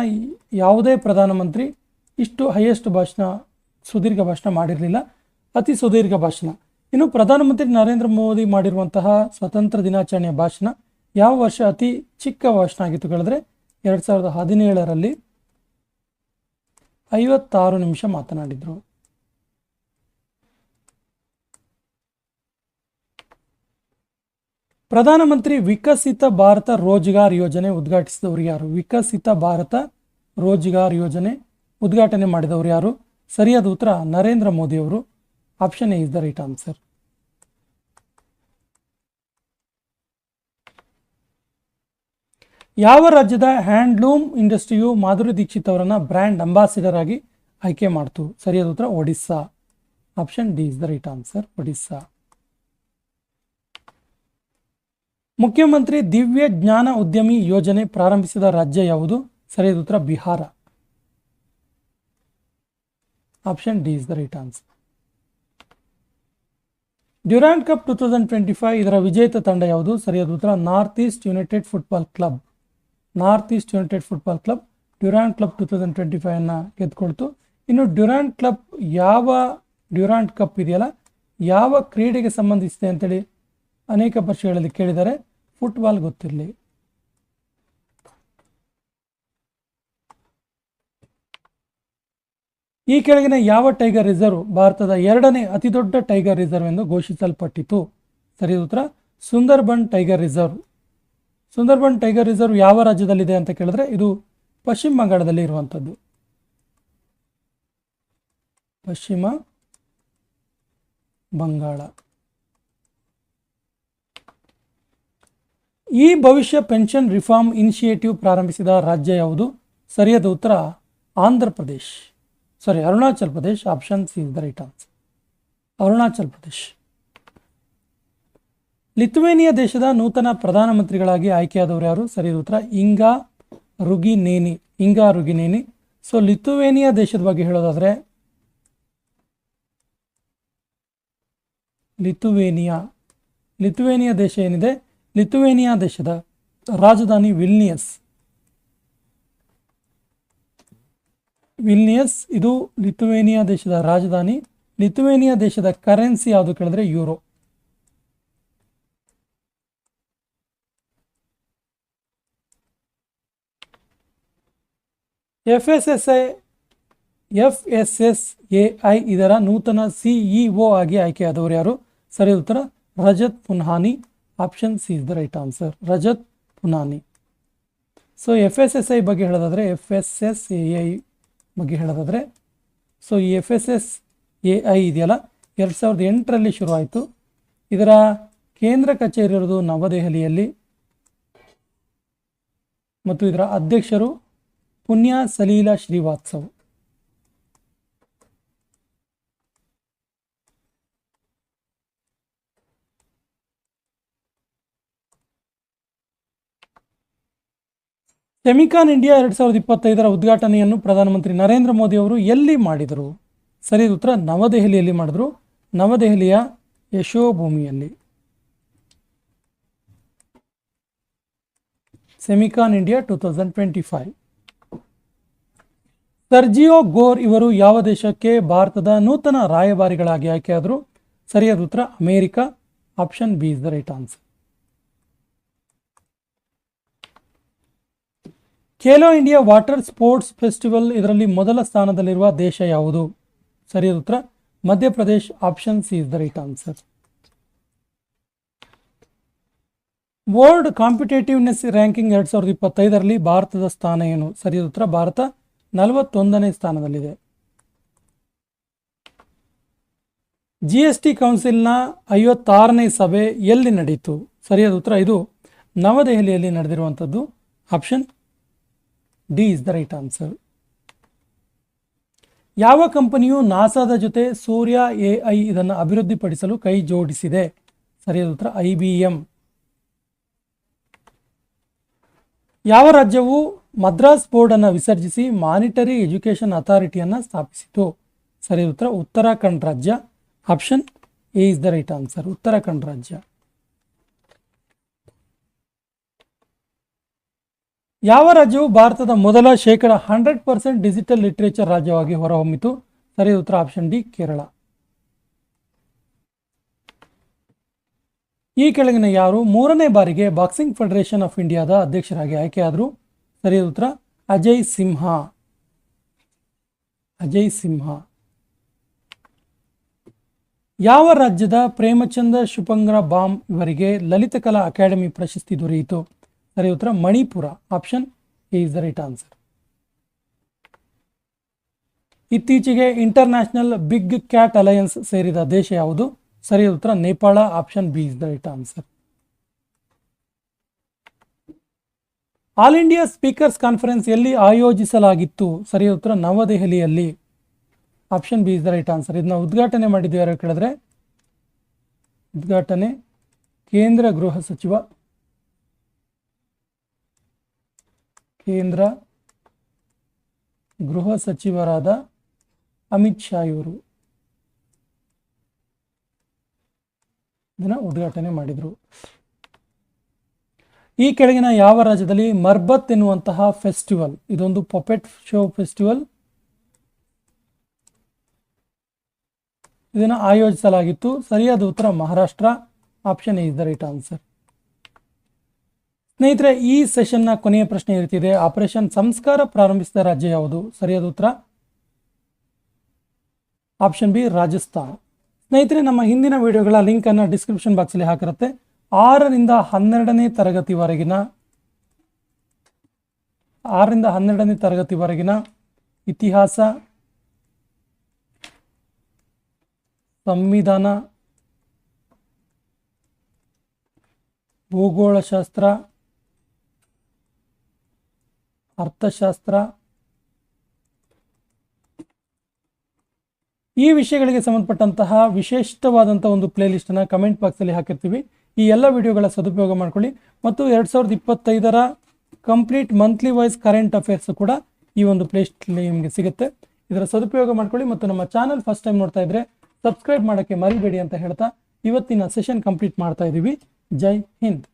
ಯಾವುದೇ ಪ್ರಧಾನಮಂತ್ರಿ ಇಷ್ಟು ಹೈಯೆಸ್ಟ್ ಸುದೀರ್ಘ ಭಾಷಣ ಮಾಡಿರಲಿಲ್ಲ. ಅತಿ ಸುದೀರ್ಘ ಭಾಷಣ. ಇನ್ನು ಪ್ರಧಾನಮಂತ್ರಿ ನರೇಂದ್ರ ಮೋದಿ ಮಾಡಿರುವಂತಹ ಸ್ವಾತಂತ್ರ್ಯ ದಿನಾಚರಣೆಯ ಭಾಷಣ ಯಾವ ವರ್ಷ ಅತಿ ಚಿಕ್ಕ ಭಾಷಣ ಆಗಿತ್ತು ಹೇಳಿದ್ರೆ 2017ರಲ್ಲಿ 56 ನಿಮಿಷ ಮಾತನಾಡಿದ್ರು. ಪ್ರಧಾನಮಂತ್ರಿ ವಿಕಸಿತ ಭಾರತ ರೋಜ್ಗಾರ್ ಯೋಜನೆ ಉದ್ಘಾಟಿಸಿದವರು ಯಾರು? ವಿಕಸಿತ ಭಾರತ ರೋಜ್ಗಾರ್ ಯೋಜನೆ ಉದ್ಘಾಟನೆ ಮಾಡಿದವರು ಯಾರು? ಸರಿಯಾದ ಉತ್ತರ ನರೇಂದ್ರ ಮೋದಿ ಅವರು. Option A is the right answer. ಯಾವ ರಾಜ್ಯದ ಹ್ಯಾಂಡ್ಲೂಮ್ ಇಂಡಸ್ಟ್ರಿಯು ಮಾಧುರಿ ದೀಕ್ಷಿತ್ ಅವರನ್ನ ಬ್ರ್ಯಾಂಡ್ ಅಂಬಾಸಿಡರ್ ಆಗಿ ಆಯ್ಕೆ ಮಾಡ್ತು? ಸರಿಯಾದ ಉತ್ತರ Odisha. Option D is the right answer. Odisha. ಮುಖ್ಯಮಂತ್ರಿ ದಿವ್ಯ ಜ್ಞಾನ ಉದ್ಯಮಿ ಯೋಜನೆ ಪ್ರಾರಂಭಿಸಿದ ರಾಜ್ಯ ಯಾವುದು? ಸರಿಯಾದ ಉತ್ತರ Bihar. Option D is the right answer. Durand cup 2025 ಇದರ ವಿಜೇತ ತಂಡ ಯಾವುದು? ಸರಿಯಾದ ಉತ್ತರ north East United football club. North East United football club Durand club 2025 ಅನ್ನ ಗೆದ್ಕೊಳ್ತು. ಇನ್ನು ಡ್ಯೂರಾಂಡ್ ಕ್ಲಬ್ ಡ್ಯೂರಾಂಡ್ ಕಪ್ ಇದೆಯಲ್ಲ ಯಾವ ಕ್ರೀಡೆಗೆ ಸಂಬಂಧಿಸಿದೆ ಅಂತೇಳಿ ಅನೇಕ ಪರೀಕ್ಷೆಗಳಲ್ಲಿ ಕೇಳಿದ್ದಾರೆ. ಫುಟ್ಬಾಲ್ ಗೊತ್ತಿರಲಿ. ಈ ಕೆಳಗಿನ ಯಾವ ಟೈಗರ್ ರಿಸರ್ವ್ ಭಾರತದ 2ನೇ ಅತಿ ದೊಡ್ಡ ಟೈಗರ್ ರಿಸರ್ವ್ ಎಂದು ಘೋಷಿಸಲ್ಪಟ್ಟಿತು? ಸರಿಯಾದ ಉತ್ತರ Sundarban tiger reserve. Sundarban tiger reserve ಯಾವ ರಾಜ್ಯದಲ್ಲಿದೆ ಅಂತ ಕೇಳಿದ್ರೆ ಇದು ಪಶ್ಚಿಮ ಬಂಗಾಳದಲ್ಲಿ ಇರುವಂಥದ್ದು. ಪಶ್ಚಿಮ ಬಂಗಾಳ. ಈ ಭವಿಷ್ಯ ಪೆನ್ಷನ್ ರಿಫಾರ್ಮ್ ಇನಿಷಿಯೇಟಿವ್ ಪ್ರಾರಂಭಿಸಿದ ರಾಜ್ಯ ಯಾವುದು? ಸರಿಯಾದ ಉತ್ತರ Arunachal Pradesh. Option C is the right answer. Arunachal Pradesh. Lithuania ದೇಶದ ನೂತನ ಪ್ರಧಾನಮಂತ್ರಿಗಳಾಗಿ ಆಯ್ಕೆಯಾದವರು ಯಾರು? ಸರಿಯಾದ ಉತ್ತರ ಇಂಗಾ ರುಗಿನೇನಿ. ಸೊ ಲಿಥುವೇನಿಯಾ ದೇಶದ ಬಗ್ಗೆ ಹೇಳೋದಾದ್ರೆ ಲಿಥುವೇನಿಯಾ ದೇಶ ಏನಿದೆ, ಲಿಥುವೇನಿಯಾ ದೇಶದ ರಾಜಧಾನಿ ವಿಲ್ನಿಯಸ್. ವಿಲ್ನಿಯಸ್, ಇದು ಲಿಥುವೇನಿಯಾ ದೇಶದ ರಾಜಧಾನಿ. ಲಿಥುವೇನಿಯಾ ದೇಶದ ಕರೆನ್ಸಿ ಯಾವುದು ಕೇಳಿದ್ರೆ ಯೂರೋ. FSSAI ಇದರ ನೂತನ CEO ಆಗಿ ಆಯ್ಕೆಯಾದವರು ಯಾರು? ಸರಿ ಉತ್ತರ Rajat Punhani. Option C is the right answer, Rajat Punhani. So FSSAI ಬಗ್ಗೆ ಹೇಳೋದಾದರೆ, FSSAI ಬಗ್ಗೆ ಹೇಳೋದಾದರೆ, ಸೊ ಈ FSSAI ಇದೆಯಲ್ಲ 2008ರಲ್ಲಿ ಶುರುವಾಯಿತು. ಇದರ ಕೇಂದ್ರ ಕಚೇರಿ ಇರೋದು ನವದೆಹಲಿಯಲ್ಲಿ ಮತ್ತು ಇದರ ಅಧ್ಯಕ್ಷರು ಪುಣ್ಯ ಸಲೀಲಾ ಶ್ರೀವಾತ್ಸವ್. ಸೆಮಿಕಾನ್ ಇಂಡಿಯಾ 2025ರ ಉದ್ಘಾಟನೆಯನ್ನು ಪ್ರಧಾನಮಂತ್ರಿ ನರೇಂದ್ರ ಮೋದಿ ಅವರು ಎಲ್ಲಿ ಮಾಡಿದರು? ಸರಿ ಉತ್ತರ ನವದೆಹಲಿಯಲ್ಲಿ ಮಾಡಿದ್ರು, ನವದೆಹಲಿಯ ಯಶೋಭೂಮಿಯಲ್ಲಿ. Semicon India 2025. ಸರ್ಜಿಯೋ ಗೋರ್ ಇವರು ಯಾವ ದೇಶಕ್ಕೆ ಭಾರತದ ನೂತನ ರಾಯಭಾರಿಗಳಾಗಿ ಆಯ್ಕೆಯಾದರು? ಸರಿಯಾದ ಉತ್ತರ America. Option B is the right answer. Khelo India water sports festival ಇದರಲ್ಲಿ ಮೊದಲ ಸ್ಥಾನದಲ್ಲಿರುವ ದೇಶ ಯಾವುದು? ಸರಿಯಾದ ಉತ್ತರ Madhya Pradesh. Option C is the right answer. World competitiveness ranking 2025ರಲ್ಲಿ ಭಾರತದ ಸ್ಥಾನ ಏನು? ಸರಿಯಾದ ಉತ್ತರ ಭಾರತ 41ನೇ ಸ್ಥಾನದಲ್ಲಿದೆ. GST ಕೌನ್ಸಿಲ್ನ 56ನೇ ಸಭೆ ಎಲ್ಲಿ ನಡೆಯಿತು? ಸರಿಯಾದ ಉತ್ತರ ಇದು ನವದೆಹಲಿಯಲ್ಲಿ ನಡೆದಿರುವಂಥದ್ದು. Option D is the right answer. ಯಾವ ಕಂಪನಿಯು ನಾಸಾದ ಜೊತೆ ಸೂರ್ಯ AI ಇದನ್ನು ಅಭಿವೃದ್ಧಿಪಡಿಸಲು ಕೈ ಜೋಡಿಸಿದೆ? ಸರಿಯಾದ ಉತ್ತರ IBM. ಯಾವ ರಾಜ್ಯವು ಮದ್ರಾಸ್ ಬೋರ್ಡ್ ಅನ್ನು ವಿಸರ್ಜಿಸಿ ಮಾನಿಟರಿ ಎಜುಕೇಷನ್ ಅಥಾರಿಟಿಯನ್ನು ಸ್ಥಾಪಿಸಿತು? ಸರಿಯಾದ ಉತ್ತರ ಉತ್ತರಾಖಂಡ್ ರಾಜ್ಯ. Option A is the right answer, Uttarakhand ರಾಜ್ಯ. ಯಾವ ರಾಜ್ಯವು ಭಾರತದ ಮೊದಲ 100% ಡಿಜಿಟಲ್ ಲಿಟರೇಚರ್ ರಾಜ್ಯವಾಗಿ ಹೊರಹೊಮ್ಮಿತು? ಸರಿಯಾದ ಉತ್ತರ ಆಪ್ಷನ್ ಡಿ ಕೇರಳ. ಈ ಕೆಳಗಿನ ಯಾರು 3ನೇ ಬಾರಿಗೆ ಬಾಕ್ಸಿಂಗ್ ಫೆಡರೇಷನ್ ಆಫ್ ಇಂಡಿಯಾದ ಅಧ್ಯಕ್ಷರಾಗಿ ಆಯ್ಕೆಯಾದರು? ಸರಿಯಾದ ಉತ್ತರ ಅಜಯ್ ಸಿಂಹಾ. ಅಜಯ್ ಸಿಂಹಾ. ಯಾವ ರಾಜ್ಯದ ಪ್ರೇಮಚಂದ ಶುಪಂಗ್ರ ಬಾಮ್ ಇವರಿಗೆ ಲಲಿತಕಲಾ ಅಕಾಡೆಮಿ ಪ್ರಶಸ್ತಿ ದೊರೆಯಿತು? ಸರಿ ಉತ್ತರ Manipur. Option A is the right answer. ಇತ್ತೀಚೆಗೆ ಇಂಟರ್ನ್ಯಾಷನಲ್ ಬಿಗ್ ಕ್ಯಾಟ್ ಅಲಯನ್ಸ್ ಸೇರಿದ ದೇಶ ಯಾವುದು? ಸರಿಯಾದ ಉತ್ತರ Nepal. Option B is the right answer. All India speakers conference ಎಲ್ಲಿ ಆಯೋಜಿಸಲಾಗಿತ್ತು? ಸರಿಯಾದ ಉತ್ತರ ನವದೆಹಲಿಯಲ್ಲಿ. Option B is the right answer. ಇದನ್ನ ಉದ್ಘಾಟನೆ ಮಾಡಿದ್ದು ಯಾರು ಕೇಳಿದ್ರೆ, ಉದ್ಘಾಟನೆ ಕೇಂದ್ರ ಗೃಹ ಸಚಿವರಾದ ಅಮಿತ್ ಶಾ ಇವರು ಇದನ್ನ ಉದ್ಘಾಟನೆ ಮಾಡಿದರು. ಈ ಕೆಳಗಿನ ಯಾವ ರಾಜ್ಯದಲ್ಲಿ ಮರ್ಬತ್ ಎನ್ನುವಂತಹ ಫೆಸ್ಟಿವಲ್, ಇದೊಂದು ಪಪೆಟ್ ಶೋ ಫೆಸ್ಟಿವಲ್, ಇದನ್ನು ಆಯೋಜಿಸಲಾಗಿತ್ತು? ಸರಿಯಾದ ಉತ್ತರ Maharashtra. Option A is the right answer. ಸ್ನೇಹಿತರೆ, ಈ ಸೆಷನ್ನ ಕೊನೆಯ ಪ್ರಶ್ನೆ ಇರುತ್ತಿದೆ, ಆಪರೇಷನ್ ಸಂಸ್ಕಾರ ಪ್ರಾರಂಭಿಸಿದ ರಾಜ್ಯ ಯಾವುದು? ಸರಿಯಾದ ಉತ್ತರ ಆಪ್ಷನ್ ಬಿ ರಾಜಸ್ಥಾನ್. ಸ್ನೇಹಿತರೆ, ನಮ್ಮ ಹಿಂದಿನ ವಿಡಿಯೋಗಳ ಲಿಂಕ್ ಅನ್ನು ಡಿಸ್ಕ್ರಿಪ್ಷನ್ ಬಾಕ್ಸಲ್ಲಿ ಹಾಕಿರುತ್ತೆ. 6ರಿಂದ 12ನೇ ತರಗತಿವರೆಗಿನ ಇತಿಹಾಸ, ಸಂವಿಧಾನ, ಭೂಗೋಳಶಾಸ್ತ್ರ, ಅರ್ಥಶಾಸ್ತ್ರ, ಈ ವಿಷಯಗಳಿಗೆ ಸಂಬಂಧಪಟ್ಟಂತಹ ವಿಶಿಷ್ಟವಾದಂತಹ ಒಂದು ಪ್ಲೇ ಲಿಸ್ಟ್ ಅನ್ನು ಕಮೆಂಟ್ ಬಾಕ್ಸಲ್ಲಿ ಹಾಕಿರ್ತೀವಿ. ಈ ಎಲ್ಲ ವಿಡಿಯೋಗಳ ಸದುಪಯೋಗ ಮಾಡ್ಕೊಳ್ಳಿ. ಮತ್ತು 2025ರ complete monthly wise current affairs ಕೂಡ ಈ ಒಂದು ಪ್ಲೇ ಲಿಸ್ಟಲ್ಲಿ ನಿಮಗೆ ಸಿಗುತ್ತೆ. ಇದರ ಸದುಪಯೋಗ ಮಾಡ್ಕೊಳ್ಳಿ. ಮತ್ತು ನಮ್ಮ ಚಾನಲ್ ಫಸ್ಟ್ ಟೈಮ್ ನೋಡ್ತಾ ಇದ್ರೆ ಸಬ್ಸ್ಕ್ರೈಬ್ ಮಾಡೋಕ್ಕೆ ಮರಿಬೇಡಿ ಅಂತ ಹೇಳ್ತಾ ಇವತ್ತಿನ ಸೆಷನ್ ಕಂಪ್ಲೀಟ್ ಮಾಡ್ತಾ ಇದ್ದೀವಿ. ಜೈ ಹಿಂದ್.